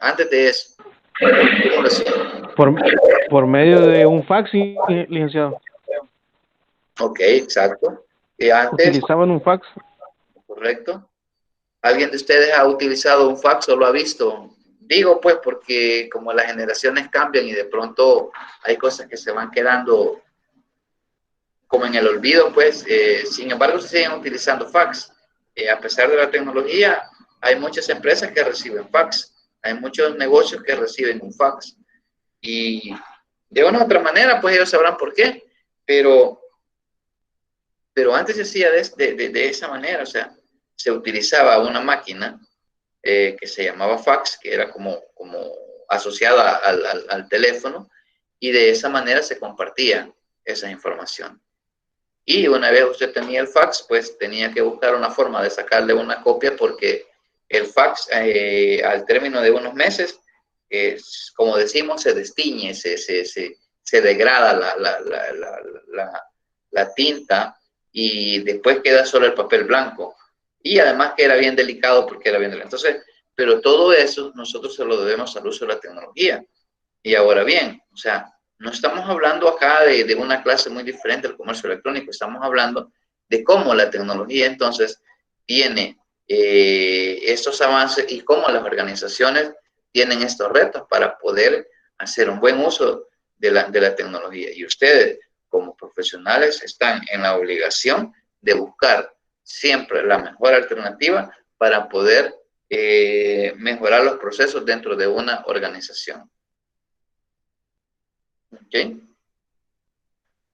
antes de eso, ¿cómo lo hacían? Por medio de un fax, licenciado. Ok, exacto. Antes, Utilizaban un fax. correcto. ¿Alguien de ustedes ha utilizado un fax o lo ha visto? Digo pues porque como las generaciones cambian y de pronto hay cosas que se van quedando como en el olvido, pues sin embargo se siguen utilizando fax. A pesar de la tecnología, hay muchas empresas que reciben fax, hay muchos negocios que reciben un fax y de una u otra manera, pues ellos sabrán por qué, pero antes se hacía de esa manera, o sea, se utilizaba una máquina que se llamaba fax, que era como asociada al teléfono, y de esa manera se compartía esa información. Y una vez usted tenía el fax, pues tenía que buscar una forma de sacarle una copia porque el fax al término de unos meses, como decimos, se destiñe, se degrada la tinta y después queda solo el papel blanco. Y además que era bien delicado porque era bien delicado. Entonces, pero todo eso nosotros se lo debemos al uso de la tecnología. Y ahora bien, o sea, no estamos hablando acá de una clase muy diferente del comercio electrónico, estamos hablando de cómo la tecnología entonces tiene estos avances y cómo las organizaciones tienen estos retos para poder hacer un buen uso de la tecnología. Y ustedes, como profesionales, están en la obligación de buscar siempre la mejor alternativa para poder mejorar los procesos dentro de una organización. ¿Ok?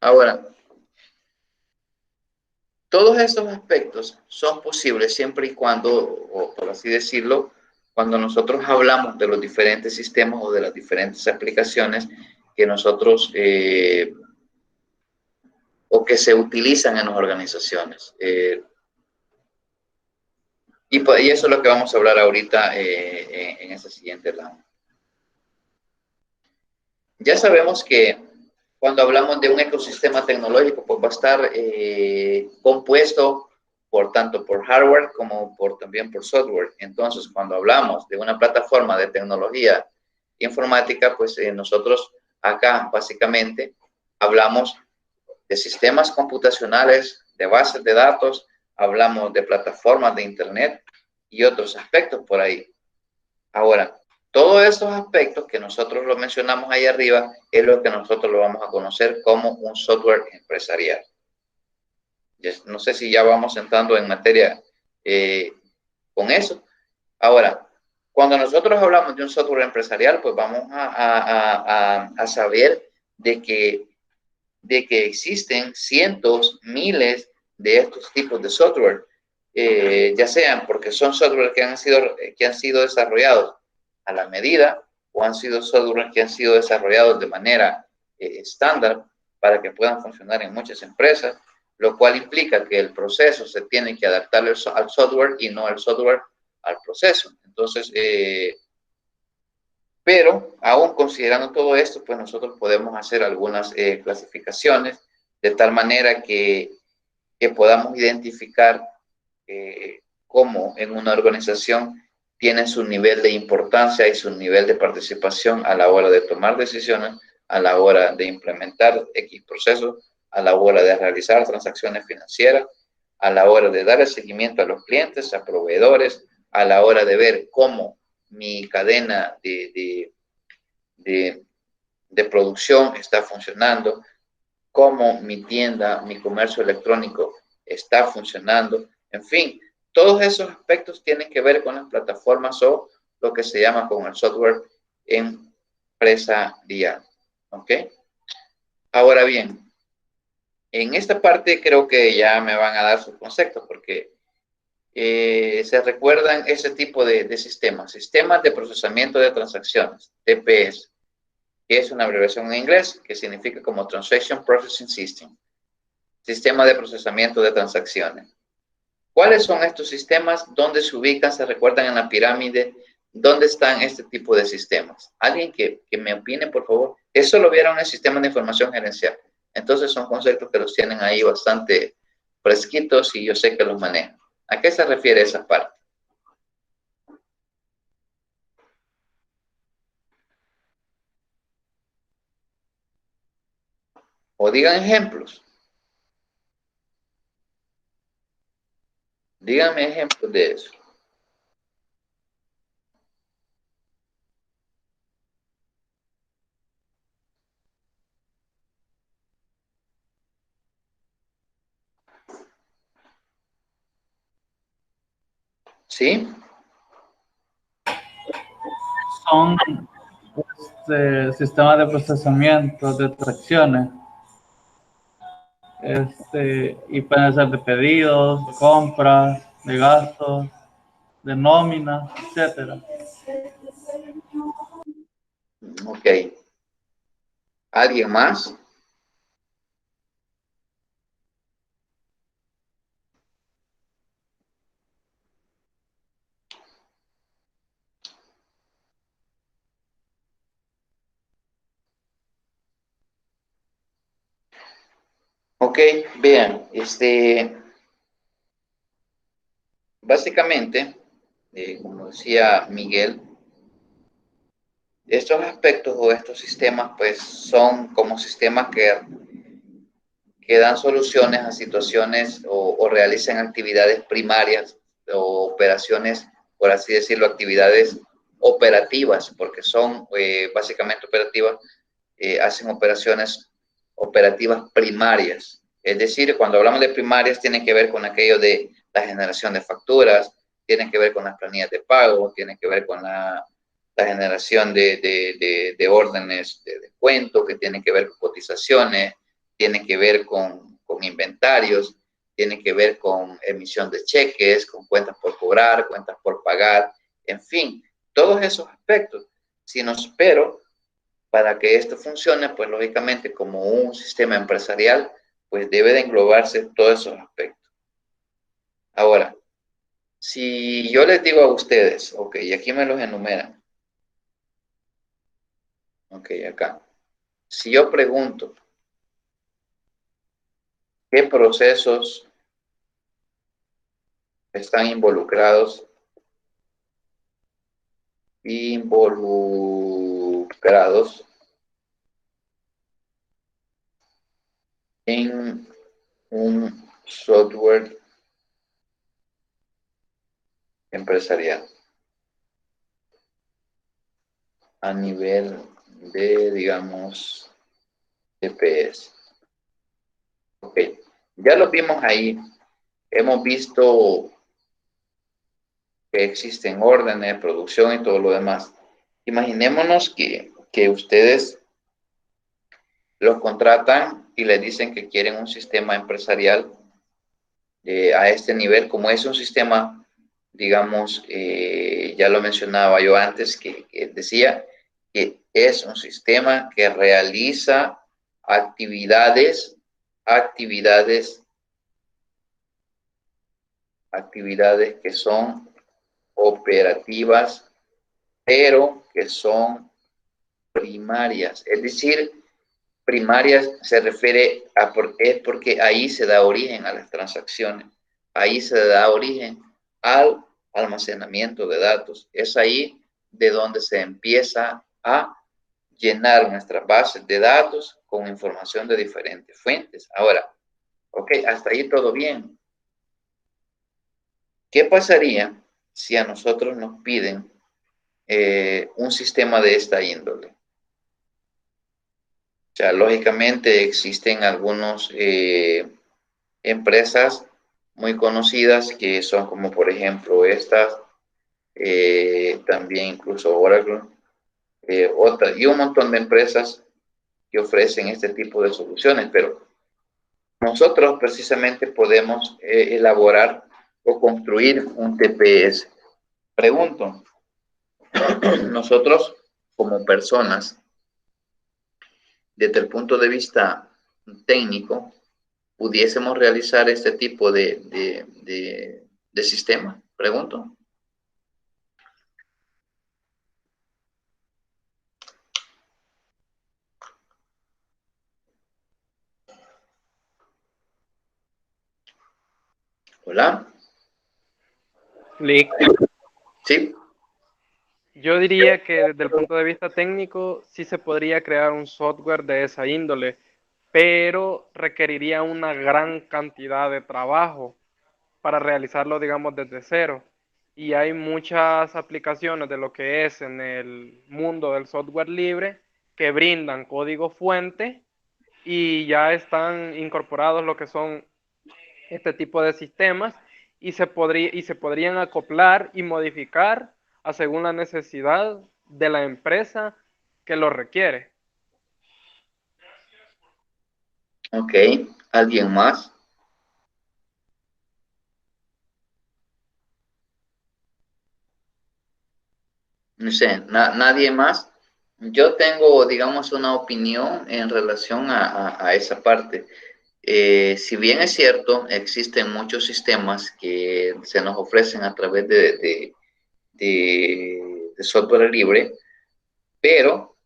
Ahora, todos estos aspectos son posibles siempre y cuando, o por así decirlo, cuando nosotros hablamos de los diferentes sistemas o de las diferentes aplicaciones que nosotros o que se utilizan en las organizaciones. Y eso es lo que vamos a hablar ahorita en esta siguiente lado. Ya sabemos que cuando hablamos de un ecosistema tecnológico, pues va a estar compuesto tanto por hardware como también por software. Entonces, cuando hablamos de una plataforma de tecnología informática, pues nosotros acá básicamente hablamos de sistemas computacionales, de bases de datos, hablamos de plataformas de internet y otros aspectos por ahí. Ahora, todos estos aspectos que nosotros lo mencionamos ahí arriba es lo que nosotros lo vamos a conocer como un software empresarial. No sé si ya vamos entrando en materia con eso. Ahora, cuando nosotros hablamos de un software empresarial, pues vamos a saber de que existen cientos, miles de estos tipos de software, ya sean porque son software que han sido desarrollados a la medida o han sido software que han sido desarrollados de manera estándar para que puedan funcionar en muchas empresas, lo cual implica que el proceso se tiene que adaptar al software y no el software al proceso. Entonces, pero aún considerando todo esto, pues nosotros podemos hacer algunas clasificaciones de tal manera que podamos identificar cómo en una organización tiene su nivel de importancia y su nivel de participación a la hora de tomar decisiones, a la hora de implementar X procesos, a la hora de realizar transacciones financieras, a la hora de dar el seguimiento a los clientes, a proveedores, a la hora de ver cómo mi cadena de producción está funcionando, cómo mi tienda, mi comercio electrónico está funcionando. En fin, todos esos aspectos tienen que ver con las plataformas o lo que se llama con el software empresarial. ¿Ok? Ahora bien, en esta parte creo que ya me van a dar sus conceptos porque se recuerdan ese tipo de sistemas de procesamiento de transacciones, TPS, que es una abreviación en inglés que significa como Transaction Processing System. Sistema de procesamiento de transacciones. ¿Cuáles son estos sistemas? ¿Dónde se ubican? ¿Se recuerdan en la pirámide? ¿Dónde están este tipo de sistemas? Alguien que me opine, por favor. Eso lo vieron en el sistema de información gerencial. Entonces son conceptos que los tienen ahí bastante fresquitos y yo sé que los manejan. ¿A qué se refiere esa parte? O digan ejemplos. Díganme ejemplos de eso. ¿Sí? Son sistemas de procesamiento de transacciones. Y pueden ser de pedidos, de compras, de gastos, de nóminas, etcétera. Ok. ¿Alguien más? Ok, vean, básicamente, como decía Miguel, estos aspectos o estos sistemas, pues, son como sistemas que dan soluciones a situaciones o realizan actividades primarias o operaciones, por así decirlo, actividades operativas, porque son básicamente operativas, hacen operaciones operativas primarias. Es decir, cuando hablamos de primarias, tiene que ver con aquello de la generación de facturas, tiene que ver con las planillas de pago, tiene que ver con la generación de órdenes de descuento, que tiene que ver con cotizaciones, tiene que ver con inventarios, tiene que ver con emisión de cheques, con cuentas por cobrar, cuentas por pagar, en fin, todos esos aspectos. Si no espero, para que esto funcione, pues lógicamente como un sistema empresarial, pues debe de englobarse todos esos aspectos. Ahora, si yo les digo a ustedes, ok, y aquí me los enumeran, ok, acá. Si yo pregunto, ¿qué procesos están involucrados en un software empresarial a nivel de, digamos, TPS? Ok, ya lo vimos ahí. Hemos visto que existen órdenes, producción y todo lo demás. Imaginémonos que ustedes los contratan y les dicen que quieren un sistema empresarial a este nivel, como es un sistema, digamos, ya lo mencionaba yo antes, que decía que es un sistema que realiza actividades que son operativas, pero que son primarias. Es decir, primarias se refiere a es porque ahí se da origen a las transacciones, ahí se da origen al almacenamiento de datos. Es ahí de donde se empieza a llenar nuestras bases de datos con información de diferentes fuentes. Ahora, ok, hasta ahí todo bien. ¿Qué pasaría si a nosotros nos piden un sistema de esta índole? O sea, lógicamente existen algunas empresas muy conocidas que son como por ejemplo estas, también incluso Oracle, otras, y un montón de empresas que ofrecen este tipo de soluciones, pero nosotros precisamente podemos elaborar o construir un TPS. Pregunto, nosotros como personas, desde el punto de vista técnico, pudiésemos realizar este tipo de sistema? Pregunto. Hola. Lick. Sí. Yo diría que desde el punto de vista técnico sí se podría crear un software de esa índole, pero requeriría una gran cantidad de trabajo para realizarlo, digamos, desde cero. Y hay muchas aplicaciones de lo que es en el mundo del software libre que brindan código fuente y ya están incorporados lo que son este tipo de sistemas y se podrían acoplar y modificar a según la necesidad de la empresa que lo requiere. Ok. ¿Alguien más? No sé, nadie más. Yo tengo, digamos, una opinión en relación a esa parte. Si bien es cierto, existen muchos sistemas que se nos ofrecen a través de software libre, pero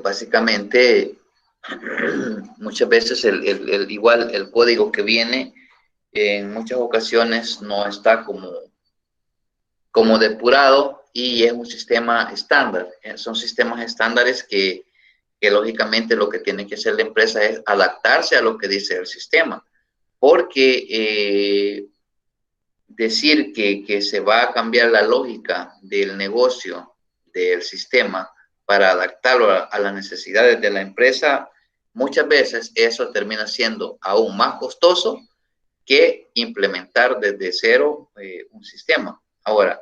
básicamente muchas veces igual el código que viene en muchas ocasiones no está como depurado y es un sistema estándar. Son sistemas estándares que lógicamente lo que tiene que hacer la empresa es adaptarse a lo que dice el sistema, porque decir que se va a cambiar la lógica del negocio, del sistema, para adaptarlo a las necesidades de la empresa, muchas veces eso termina siendo aún más costoso que implementar desde cero un sistema. Ahora,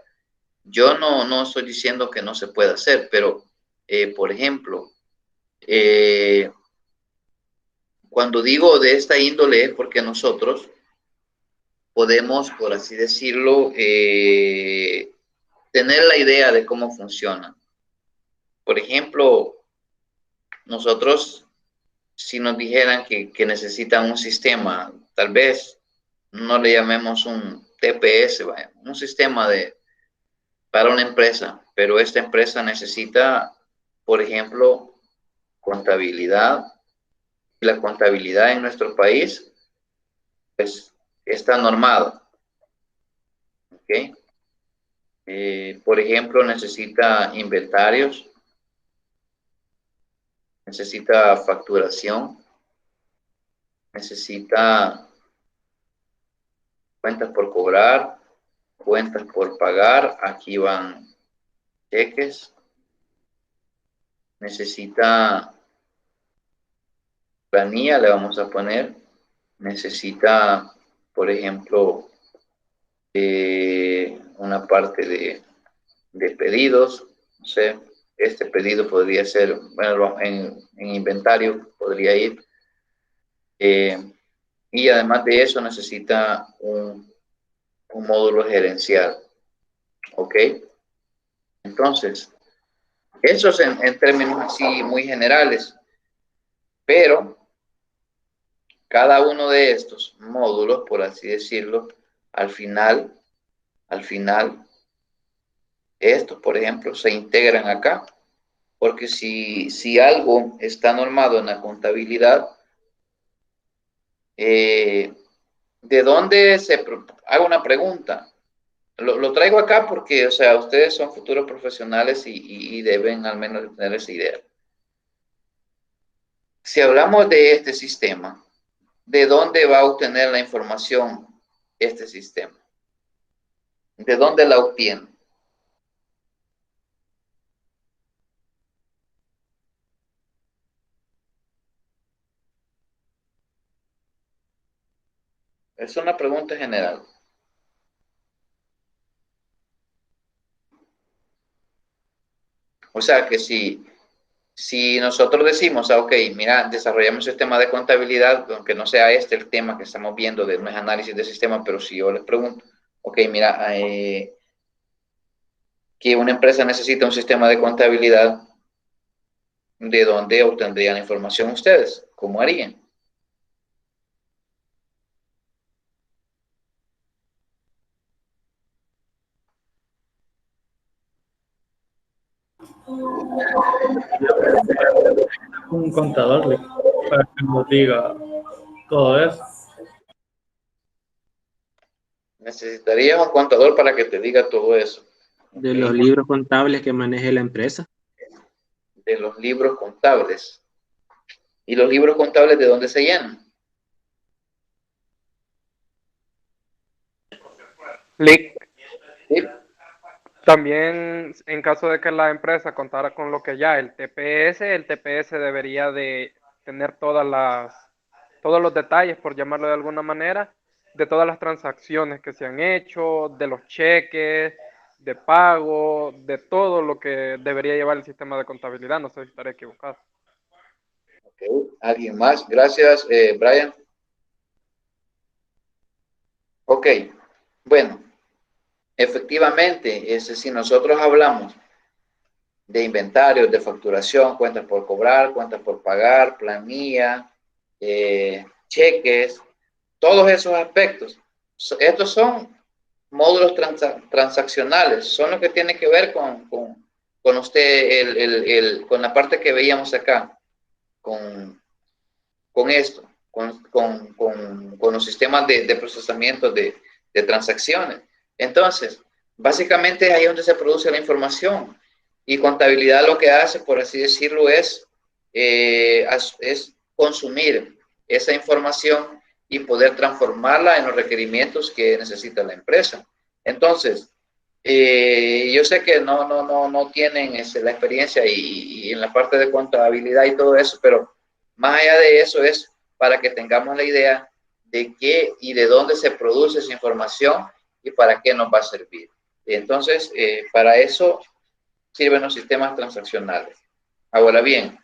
yo no estoy diciendo que no se pueda hacer, pero, por ejemplo, cuando digo de esta índole es porque nosotros podemos, por así decirlo, tener la idea de cómo funciona. Por ejemplo, nosotros, si nos dijeran que necesitan un sistema, tal vez no le llamemos un TPS, un sistema para una empresa, pero esta empresa necesita, por ejemplo, contabilidad. La contabilidad en nuestro país pues, está normada. ¿Okay? Por ejemplo, necesita inventarios, necesita facturación, necesita cuentas por cobrar, cuentas por pagar, aquí van cheques, necesita planilla, le vamos a poner, necesita, por ejemplo, una parte de pedidos, no sé, este pedido podría ser, bueno, en inventario podría ir, y además de eso necesita un módulo gerencial, ¿ok? Entonces, eso es en términos así muy generales, pero cada uno de estos módulos, por así decirlo, al final, estos, por ejemplo, se integran acá, porque si algo está normado en la contabilidad, ¿de dónde hago una pregunta? Lo traigo acá porque, o sea, ustedes son futuros profesionales y deben al menos tener esa idea. Si hablamos de este sistema, ¿de dónde va a obtener la información este sistema? ¿De dónde la obtiene? Es una pregunta general. O sea que si nosotros decimos, ok, mira, desarrollamos un sistema de contabilidad, aunque no sea este el tema que estamos viendo, no es análisis de sistema, pero si yo les pregunto, ok, mira, que una empresa necesita un sistema de contabilidad, ¿de dónde obtendrían la información ustedes? ¿Cómo harían? Un contador para que nos diga todo eso. Necesitarías un contador para que te diga todo eso. De Ok. los libros contables que maneje la empresa. De los libros contables. ¿Y los libros contables de dónde se llenan? Lick. ¿Sí? También en caso de que la empresa contara con lo que ya el TPS debería de tener todos los detalles, por llamarlo de alguna manera, de todas las transacciones que se han hecho, de los cheques, de pago, de todo lo que debería llevar el sistema de contabilidad. No sé si estaré equivocado. Okay. ¿Alguien más? Gracias, Brian. Ok, bueno, efectivamente, si nosotros hablamos de inventarios, de facturación, cuentas por cobrar, cuentas por pagar, planilla, cheques, todos esos aspectos, estos son módulos transaccionales, son los que tienen que ver con usted, con la parte que veíamos acá, con esto, con los sistemas de procesamiento de transacciones. Entonces, básicamente es ahí donde se produce la información. Y contabilidad lo que hace, por así decirlo, es consumir esa información y poder transformarla en los requerimientos que necesita la empresa. Entonces, yo sé que no tienen la experiencia y en la parte de contabilidad y todo eso, pero más allá de eso es para que tengamos la idea de qué y de dónde se produce esa información y para qué nos va a servir. Entonces, para eso sirven los sistemas transaccionales. Ahora bien,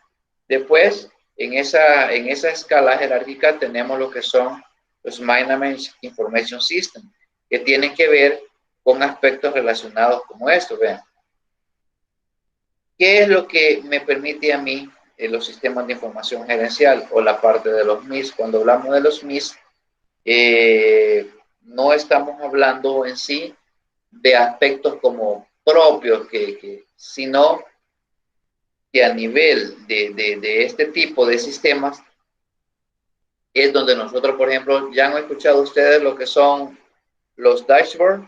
después, en esa escala jerárquica tenemos lo que son los Management Information System, que tienen que ver con aspectos relacionados como estos. Vean, ¿qué es lo que me permite a mí los sistemas de información gerencial o la parte de los MIS? Cuando hablamos de los MIS, no estamos hablando en sí de aspectos como propios, sino que a nivel de este tipo de sistemas es donde nosotros, por ejemplo, ya han escuchado ustedes lo que son los dashboards.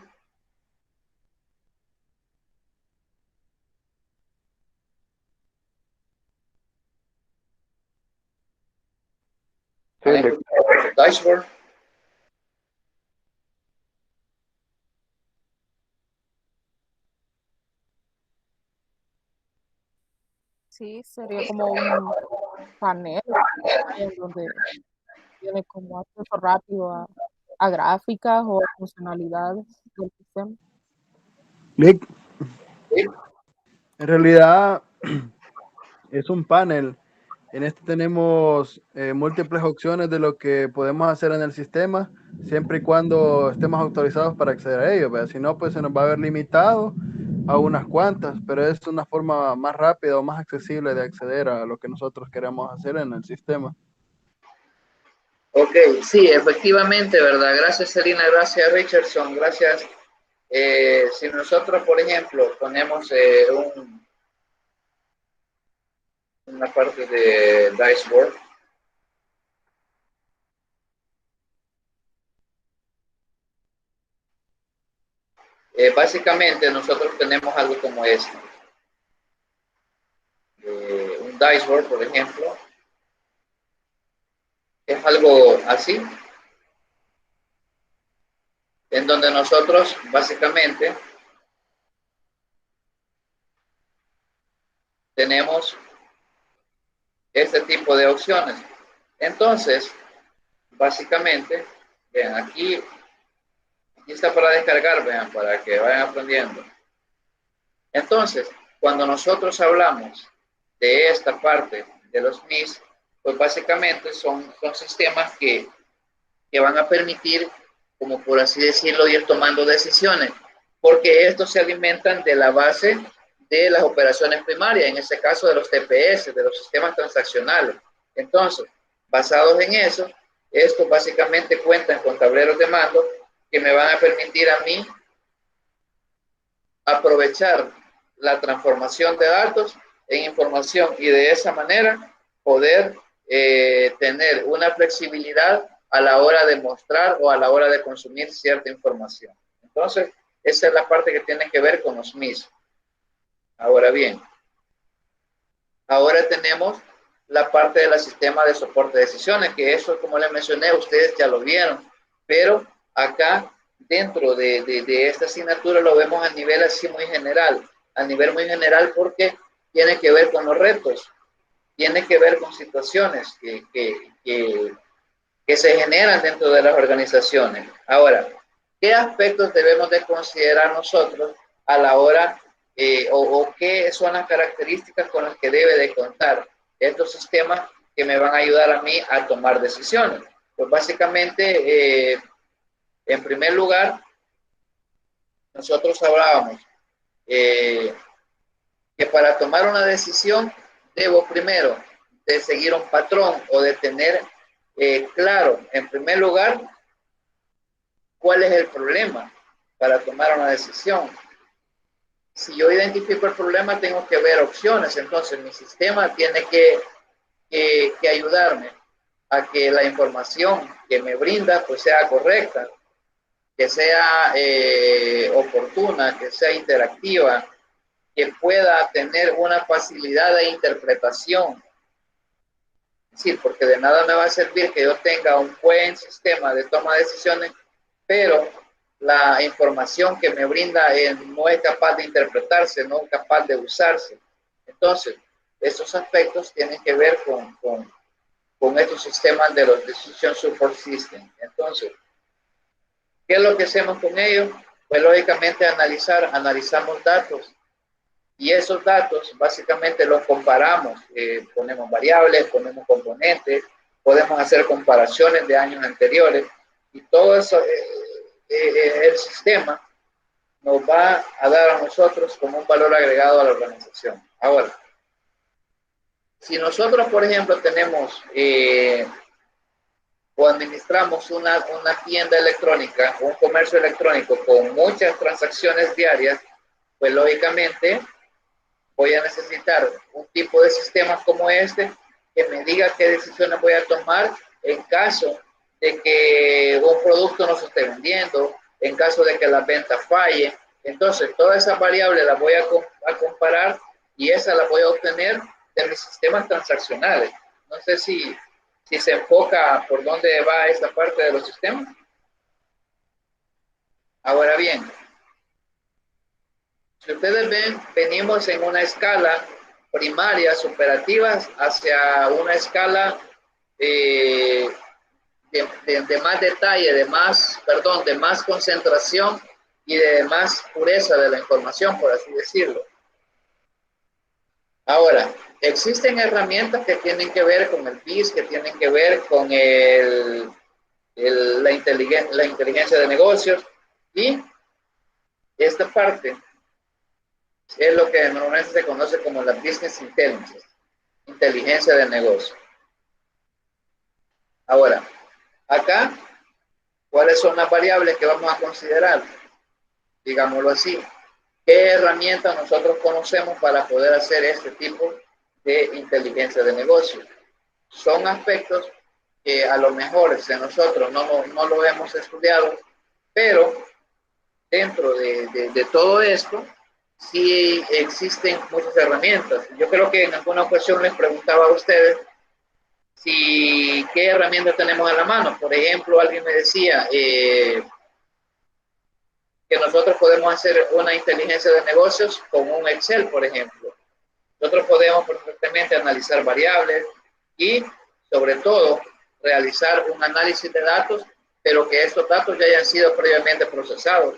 Sí, ¿Han escuchado los dashboards? Sí, sería como un panel en donde tiene como acceso rápido a gráficas o funcionalidades del sistema. Clic. ¿Sí? En realidad es un panel. En este tenemos múltiples opciones de lo que podemos hacer en el sistema, siempre y cuando estemos autorizados para acceder a ello, ¿verdad? Si no, pues se nos va a ver limitado a unas cuantas, pero es una forma más rápida o más accesible de acceder a lo que nosotros queremos hacer en el sistema. Ok, sí, efectivamente, ¿verdad? Gracias, Selina, gracias, Richardson, gracias. Si nosotros, por ejemplo, ponemos una parte de dashboard, básicamente nosotros tenemos algo como esto. Un dashboard, por ejemplo, es algo así, en donde nosotros básicamente tenemos este tipo de opciones. Entonces, básicamente, vean, aquí está para descargar, vean, para que vayan aprendiendo. Entonces, cuando nosotros hablamos de esta parte de los MIS, pues básicamente son sistemas que van a permitir, como por así decirlo, ir tomando decisiones, porque estos se alimentan de la base de las operaciones primarias, en este caso de los TPS, de los sistemas transaccionales. Entonces, basados en eso, estos básicamente cuentan con tableros de mando que me van a permitir a mí aprovechar la transformación de datos en información y de esa manera poder tener una flexibilidad a la hora de mostrar o a la hora de consumir cierta información. Entonces, esa es la parte que tiene que ver con los mismos. Ahora bien, ahora tenemos la parte del sistema de soporte de decisiones, que eso, como les mencioné, ustedes ya lo vieron, pero acá dentro de esta asignatura lo vemos a nivel así muy general, porque tiene que ver con los retos, tiene que ver con situaciones que se generan dentro de las organizaciones. Ahora, ¿qué aspectos debemos de considerar nosotros a la hora o qué son las características con las que debe de contar estos sistemas que me van a ayudar a mí a tomar decisiones? Pues básicamente, en primer lugar, nosotros hablábamos que para tomar una decisión debo primero de seguir un patrón o de tener claro, en primer lugar, cuál es el problema para tomar una decisión. Si yo identifico el problema, tengo que ver opciones. Entonces, mi sistema tiene que ayudarme a que la información que me brinda pues sea correcta, que sea oportuna, que sea interactiva, que pueda tener una facilidad de interpretación. Sí, porque de nada me va a servir que yo tenga un buen sistema de toma de decisiones, pero la información que me brinda no es capaz de interpretarse, no es capaz de usarse. Entonces, estos aspectos tienen que ver con estos sistemas de los Decision Support System. Entonces, ¿qué es lo que hacemos con ellos? Pues lógicamente analizamos datos. Y esos datos básicamente los comparamos, ponemos variables, ponemos componentes, podemos hacer comparaciones de años anteriores y todo eso, el sistema nos va a dar a nosotros como un valor agregado a la organización. Ahora, si nosotros, por ejemplo, tenemos o administramos una tienda electrónica, un comercio electrónico con muchas transacciones diarias, pues lógicamente voy a necesitar un tipo de sistemas como este que me diga qué decisiones voy a tomar en caso de que un producto no se esté vendiendo, en caso de que la venta falle. Entonces, todas esas variables las voy a comparar y esas las voy a obtener de mis sistemas transaccionales. No sé si se enfoca por dónde va esta parte de los sistemas. Ahora bien, si ustedes ven, venimos en una escala primarias operativas hacia una escala de más detalle, de más concentración y de más pureza de la información, por así decirlo. Ahora, existen herramientas que tienen que ver con el BIS, que tienen que ver con la inteligencia de negocios, y esta parte es lo que normalmente se conoce como la Business Intelligence, inteligencia de negocio. Ahora, acá, ¿cuáles son las variables que vamos a considerar? Digámoslo así, ¿qué herramientas nosotros conocemos para poder hacer este tipo de inteligencia de negocio? Son aspectos que a lo mejor si nosotros no lo hemos estudiado, pero dentro de todo esto, sí existen muchas herramientas. Yo creo que en alguna ocasión les preguntaba a ustedes qué herramientas tenemos a la mano. Por ejemplo, alguien me decía que nosotros podemos hacer una inteligencia de negocios con un Excel, por ejemplo. Nosotros podemos perfectamente analizar variables y, sobre todo, realizar un análisis de datos, pero que estos datos ya hayan sido previamente procesados.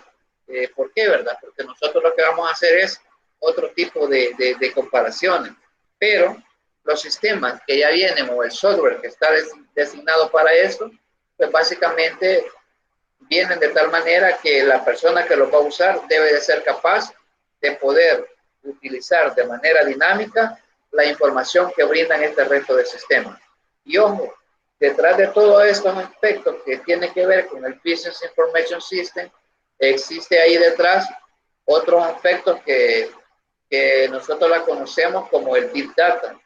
¿Por qué, verdad? Porque nosotros lo que vamos a hacer es otro tipo de comparaciones, pero los sistemas que ya vienen o el software que está designado para esto, pues básicamente vienen de tal manera que la persona que los va a usar debe de ser capaz de poder utilizar de manera dinámica la información que brindan este resto de sistemas. Y ojo, detrás de todos estos aspectos que tienen que ver con el Business Information System, existe ahí detrás otros aspectos que que nosotros la conocemos como el Big Data.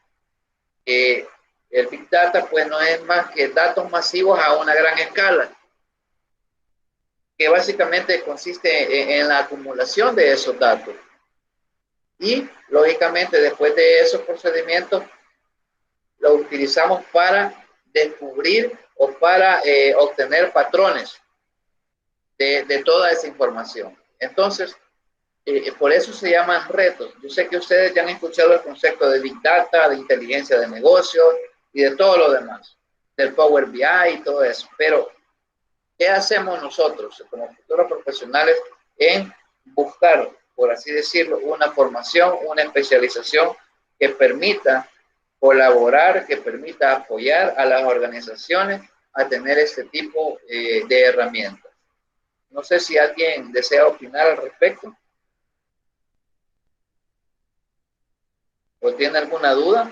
El Big Data pues no es más que datos masivos a una gran escala, que básicamente consiste en la acumulación de esos datos. Y lógicamente después de esos procedimientos lo utilizamos para descubrir o para obtener patrones de toda esa información. Entonces, por eso se llaman retos. Yo sé que ustedes ya han escuchado el concepto de Big Data, de inteligencia de negocios y de todo lo demás, del Power BI y todo eso. Pero, ¿qué hacemos nosotros como futuros profesionales en buscar, por así decirlo, una formación, una especialización que permita colaborar, que permita apoyar a las organizaciones a tener este tipo de herramientas? No sé si alguien desea opinar al respecto o tiene alguna duda.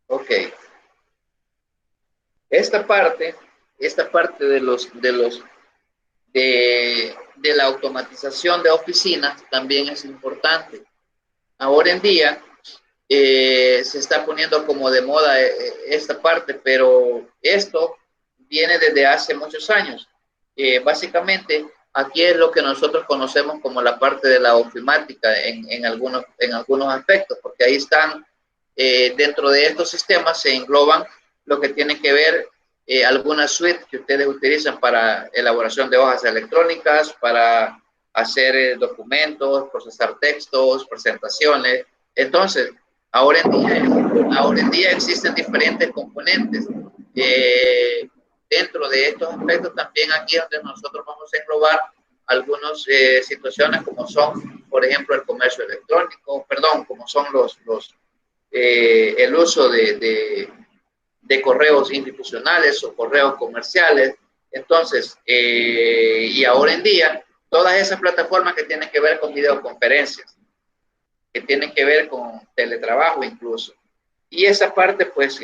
Ok. Esta parte de la automatización de oficinas también es importante. Ahora en día se está poniendo como de moda esta parte, pero esto viene desde hace muchos años. Básicamente, aquí es lo que nosotros conocemos como la parte de la ofimática en algunos aspectos, porque ahí están, dentro de estos sistemas se engloban lo que tiene que ver algunas suites que ustedes utilizan para elaboración de hojas electrónicas, para hacer documentos, procesar textos, presentaciones. Entonces, ahora en día existen diferentes componentes. Dentro de estos aspectos también aquí es donde nosotros vamos a englobar algunas situaciones como son, por ejemplo, el comercio electrónico, perdón, como son el uso de correos institucionales o correos comerciales. Entonces, y ahora en día, todas esas plataformas que tienen que ver con videoconferencias, que tienen que ver con teletrabajo incluso. Y esa parte, pues,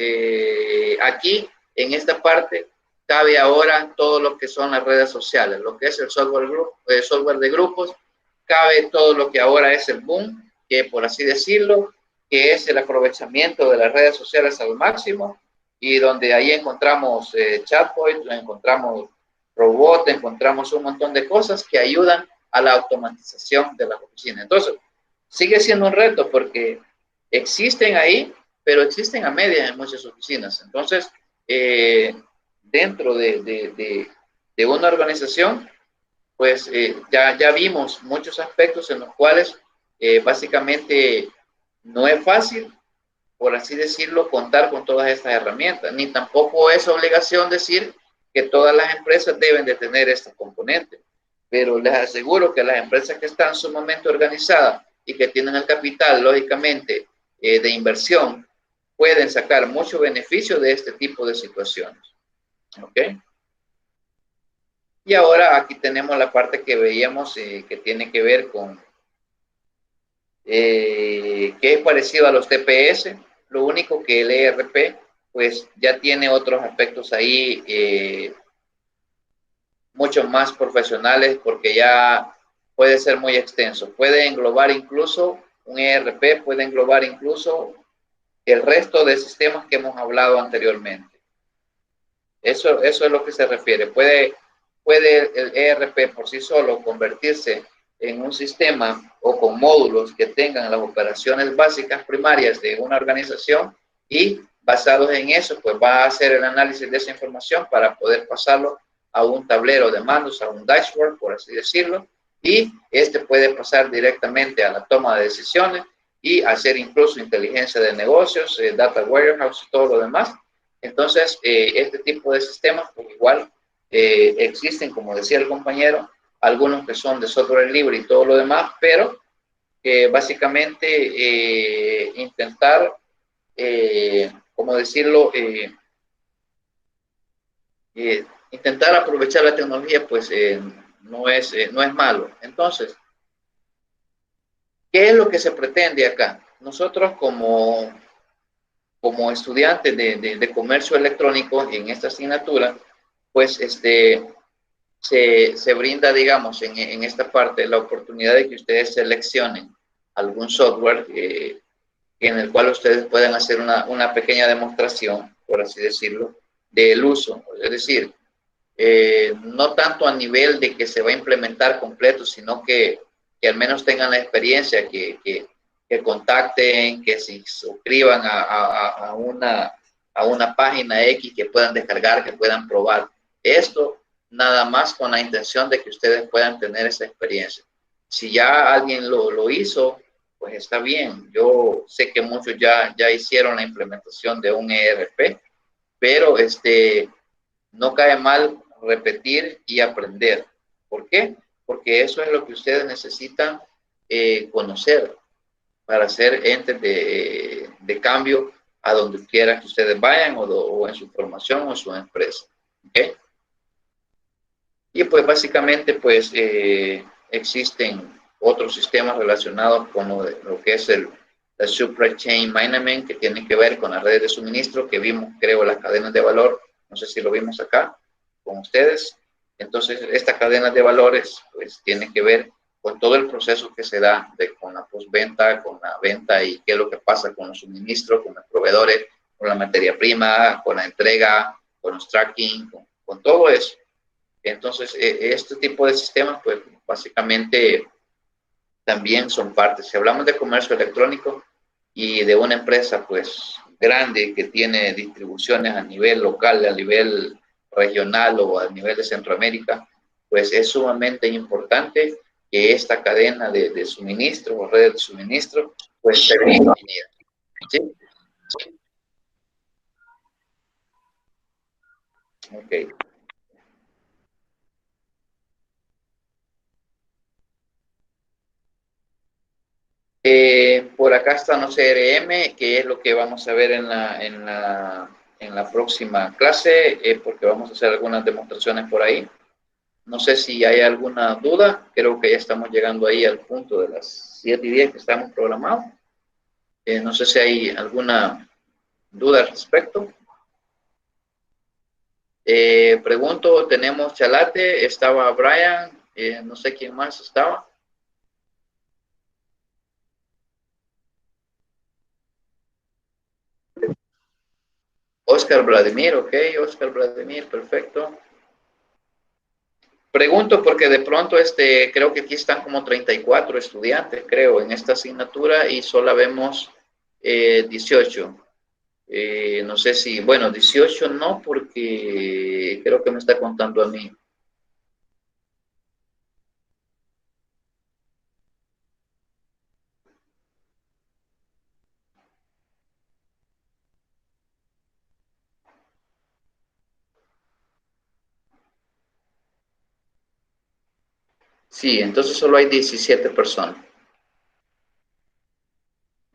aquí, en esta parte, cabe ahora todo lo que son las redes sociales, lo que es el software de grupos, cabe todo lo que ahora es el boom, que por así decirlo, que es el aprovechamiento de las redes sociales al máximo, y donde ahí encontramos chatbots, encontramos robots, encontramos un montón de cosas que ayudan a la automatización de las oficinas. Entonces, sigue siendo un reto porque existen ahí, pero existen a medias en muchas oficinas. Entonces, dentro de una organización, pues ya vimos muchos aspectos en los cuales básicamente no es fácil, por así decirlo, contar con todas estas herramientas, ni tampoco es obligación decir que todas las empresas deben de tener estos componentes, pero les aseguro que las empresas que están sumamente organizadas y que tienen el capital, lógicamente, de inversión, pueden sacar mucho beneficio de este tipo de situaciones. ¿Ok? Y ahora aquí tenemos la parte que veíamos que tiene que ver con que es parecido a los TPS, lo único que el ERP pues ya tiene otros aspectos ahí mucho más profesionales porque ya puede ser muy extenso. Puede englobar incluso un ERP, puede englobar incluso el resto de sistemas que hemos hablado anteriormente. Eso es lo que se refiere. Puede el ERP por sí solo convertirse en un sistema o con módulos que tengan las operaciones básicas primarias de una organización y basados en eso, pues va a hacer el análisis de esa información para poder pasarlo a un tablero de mandos, a un dashboard, por así decirlo, y este puede pasar directamente a la toma de decisiones y hacer incluso inteligencia de negocios, data warehouse y todo lo demás. Entonces, este tipo de sistemas, pues igual existen, como decía el compañero, algunos que son de software libre y todo lo demás, pero básicamente intentar, como decirlo, intentar aprovechar la tecnología, pues no es malo. Entonces, ¿qué es lo que se pretende acá? Nosotros como como estudiante de comercio electrónico en esta asignatura, pues se brinda, digamos, en esta parte la oportunidad de que ustedes seleccionen algún software en el cual ustedes puedan hacer una pequeña demostración, por así decirlo, del uso. Es decir, no tanto a nivel de que se va a implementar completo, sino que al menos tengan la experiencia, que contacten, que se suscriban a una página X que puedan descargar, que puedan probar. Esto nada más con la intención de que ustedes puedan tener esa experiencia. Si ya alguien lo hizo, pues está bien. Yo sé que muchos ya hicieron la implementación de un ERP, pero no cae mal repetir y aprender. ¿Por qué? Porque eso es lo que ustedes necesitan conocer para ser entes de cambio a donde quiera que ustedes vayan o en su formación o en su empresa. ¿Okay? Y pues básicamente pues existen otros sistemas relacionados con lo que es el supply chain management, que tiene que ver con las redes de suministro, que vimos, creo, las cadenas de valor. No sé si lo vimos acá con ustedes. Entonces, esta cadena de valores pues tiene que ver con todo el proceso que se da con la postventa, con la venta y qué es lo que pasa con los suministros, con los proveedores, con la materia prima, con la entrega, con los tracking, con todo eso. Entonces, este tipo de sistemas, pues básicamente también son partes. Si hablamos de comercio electrónico y de una empresa, pues grande que tiene distribuciones a nivel local, a nivel regional o a nivel de Centroamérica, pues es sumamente importante que esta cadena de suministro o redes de suministro, pues esté bien definida. ¿Sí? Ok. Por acá están los CRM, que es lo que vamos a ver en la próxima clase, porque vamos a hacer algunas demostraciones por ahí. No sé si hay alguna duda, creo que ya estamos llegando ahí al punto de las 7:10 que estamos programados. No sé si hay alguna duda al respecto. Pregunto, tenemos Chalate, estaba Brian, no sé quién más estaba. Oscar Vladimir, ok, Oscar Vladimir, perfecto. Pregunto porque de pronto creo que aquí están como 34 estudiantes, creo, en esta asignatura y solo vemos 18. No sé si, bueno, 18 no, porque creo que me está contando a mí. Sí, entonces solo hay 17 personas.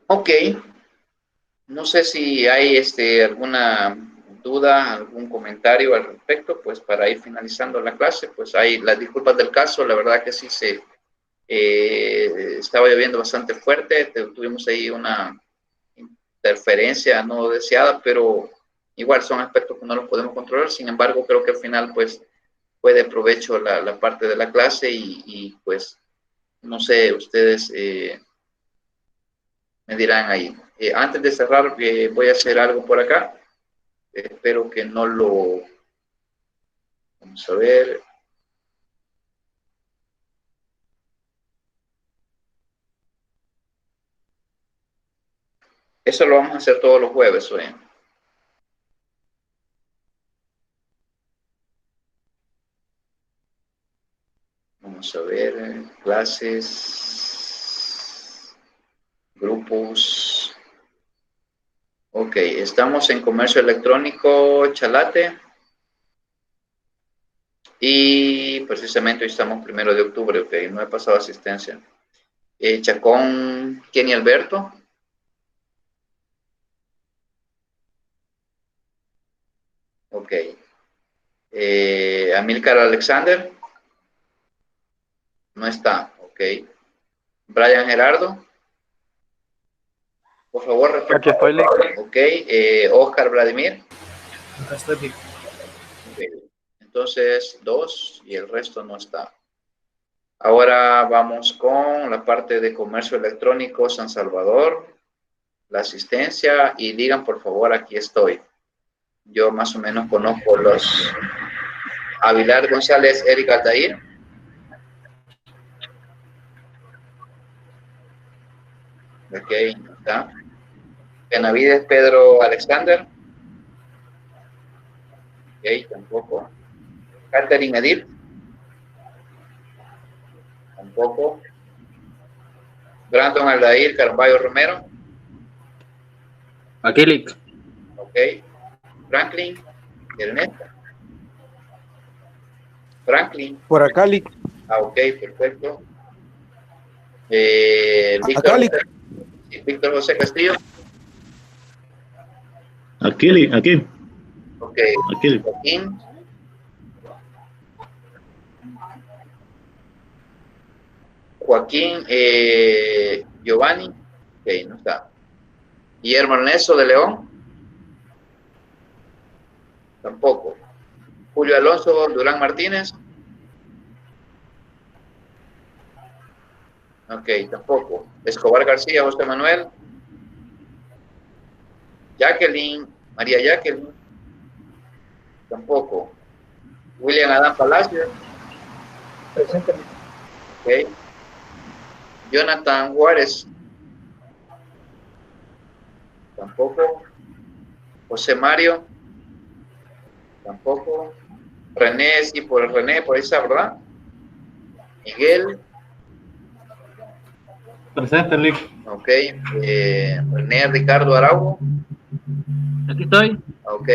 Ok. No sé si hay alguna duda, algún comentario al respecto, pues para ir finalizando la clase, pues hay las disculpas del caso, la verdad que sí estaba lloviendo bastante fuerte, tuvimos ahí una interferencia no deseada, pero igual son aspectos que no los podemos controlar, sin embargo creo que al final pues fue de provecho la parte de la clase y pues no sé, ustedes me dirán ahí. Antes de cerrar, voy a hacer algo por acá. Espero que no lo... Vamos a ver. Eso lo vamos a hacer todos los jueves, ¿oye? Vamos a ver. Clases. Grupos. Ok, estamos en comercio electrónico Chalate. Y precisamente hoy estamos 1 de octubre, ok, no he pasado asistencia. Chacón, Kenny Alberto. Ok. Amílcar Alexander. No está, ok. Brian Gerardo. Por favor, repita. Aquí estoy, Lick. Ok, Oscar Vladimir. Acá estoy, Lick. Ok. Entonces, 2 y el resto no está. Ahora vamos con la parte de comercio electrónico San Salvador, la asistencia, y digan por favor, aquí estoy. Yo más o menos conozco los Avilar González, Eric Aldair. Ok, no está. Benavides Pedro Alexander. Ok, tampoco. Catherine Edith. Tampoco. Brandon Aldair Carballo Romero. Aquí, Lick. Ok. Franklin Ernesto. Franklin. Por acá, Lick. Ok, perfecto. Acá, Lick. Víctor José Castillo. Aquí, aquí. Ok. Aquí. Joaquín. Joaquín Giovanni. Ok, no está. Guillermo Ernesto de León. Tampoco. Julio Alonso Durán Martínez. Ok, tampoco. Escobar García José Manuel. Jacqueline, María Jacqueline. Tampoco. William Adán Palacio. Presente. Ok. Jonathan Juárez. Tampoco. José Mario. Tampoco. René, sí, por René, por ahí está, ¿verdad? Miguel. Presente, Lick. Ok. René Ricardo Araujo. Aquí estoy. Ok.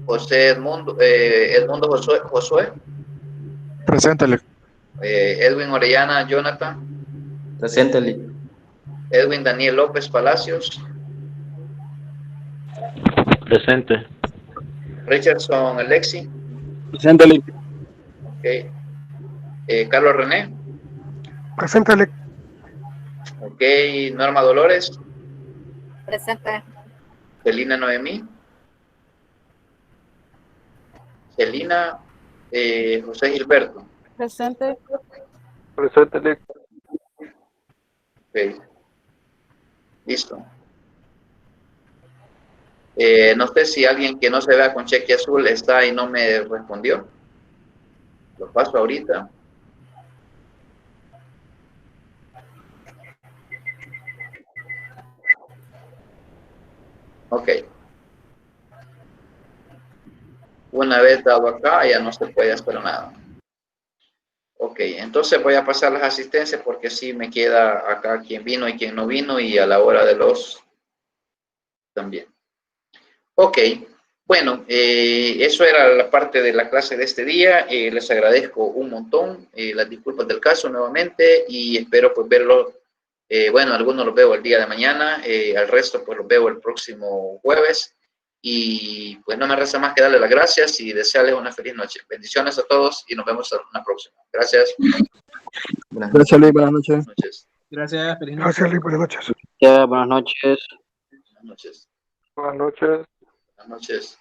José Edmundo Josué. Presente, Lick. Edwin Orellana Jonathan. Presente, Lick. Edwin Daniel López Palacios. Presente. Richardson Alexi. Presente, Lick. Ok. Carlos René. Presente, Lick. Ok. Norma Dolores. Presente. Celina Noemí. Celina José Gilberto. Presente. Presente, Lick. Ok. Listo. No sé si alguien que no se vea con cheque azul está y no me respondió. Lo paso ahorita. Ok. Una vez dado acá, ya no se puede hacer nada. Ok, entonces voy a pasar las asistencias porque así me queda acá quien vino y quien no vino y a la hora de los también. Ok, bueno, eso era la parte de la clase de este día. Les agradezco un montón, las disculpas del caso nuevamente y espero pues verlo. Bueno, algunos los veo el día de mañana, al resto pues los veo el próximo jueves. Y pues no me resta más que darle las gracias y desearles una feliz noche. Bendiciones a todos y nos vemos en una próxima. Gracias. Gracias, Lick. Buenas noches. Buenas noches. Gracias. Feliz noche. Gracias, Lick. Buenas noches. Ya, buenas noches. Buenas noches. Buenas noches. Buenas noches.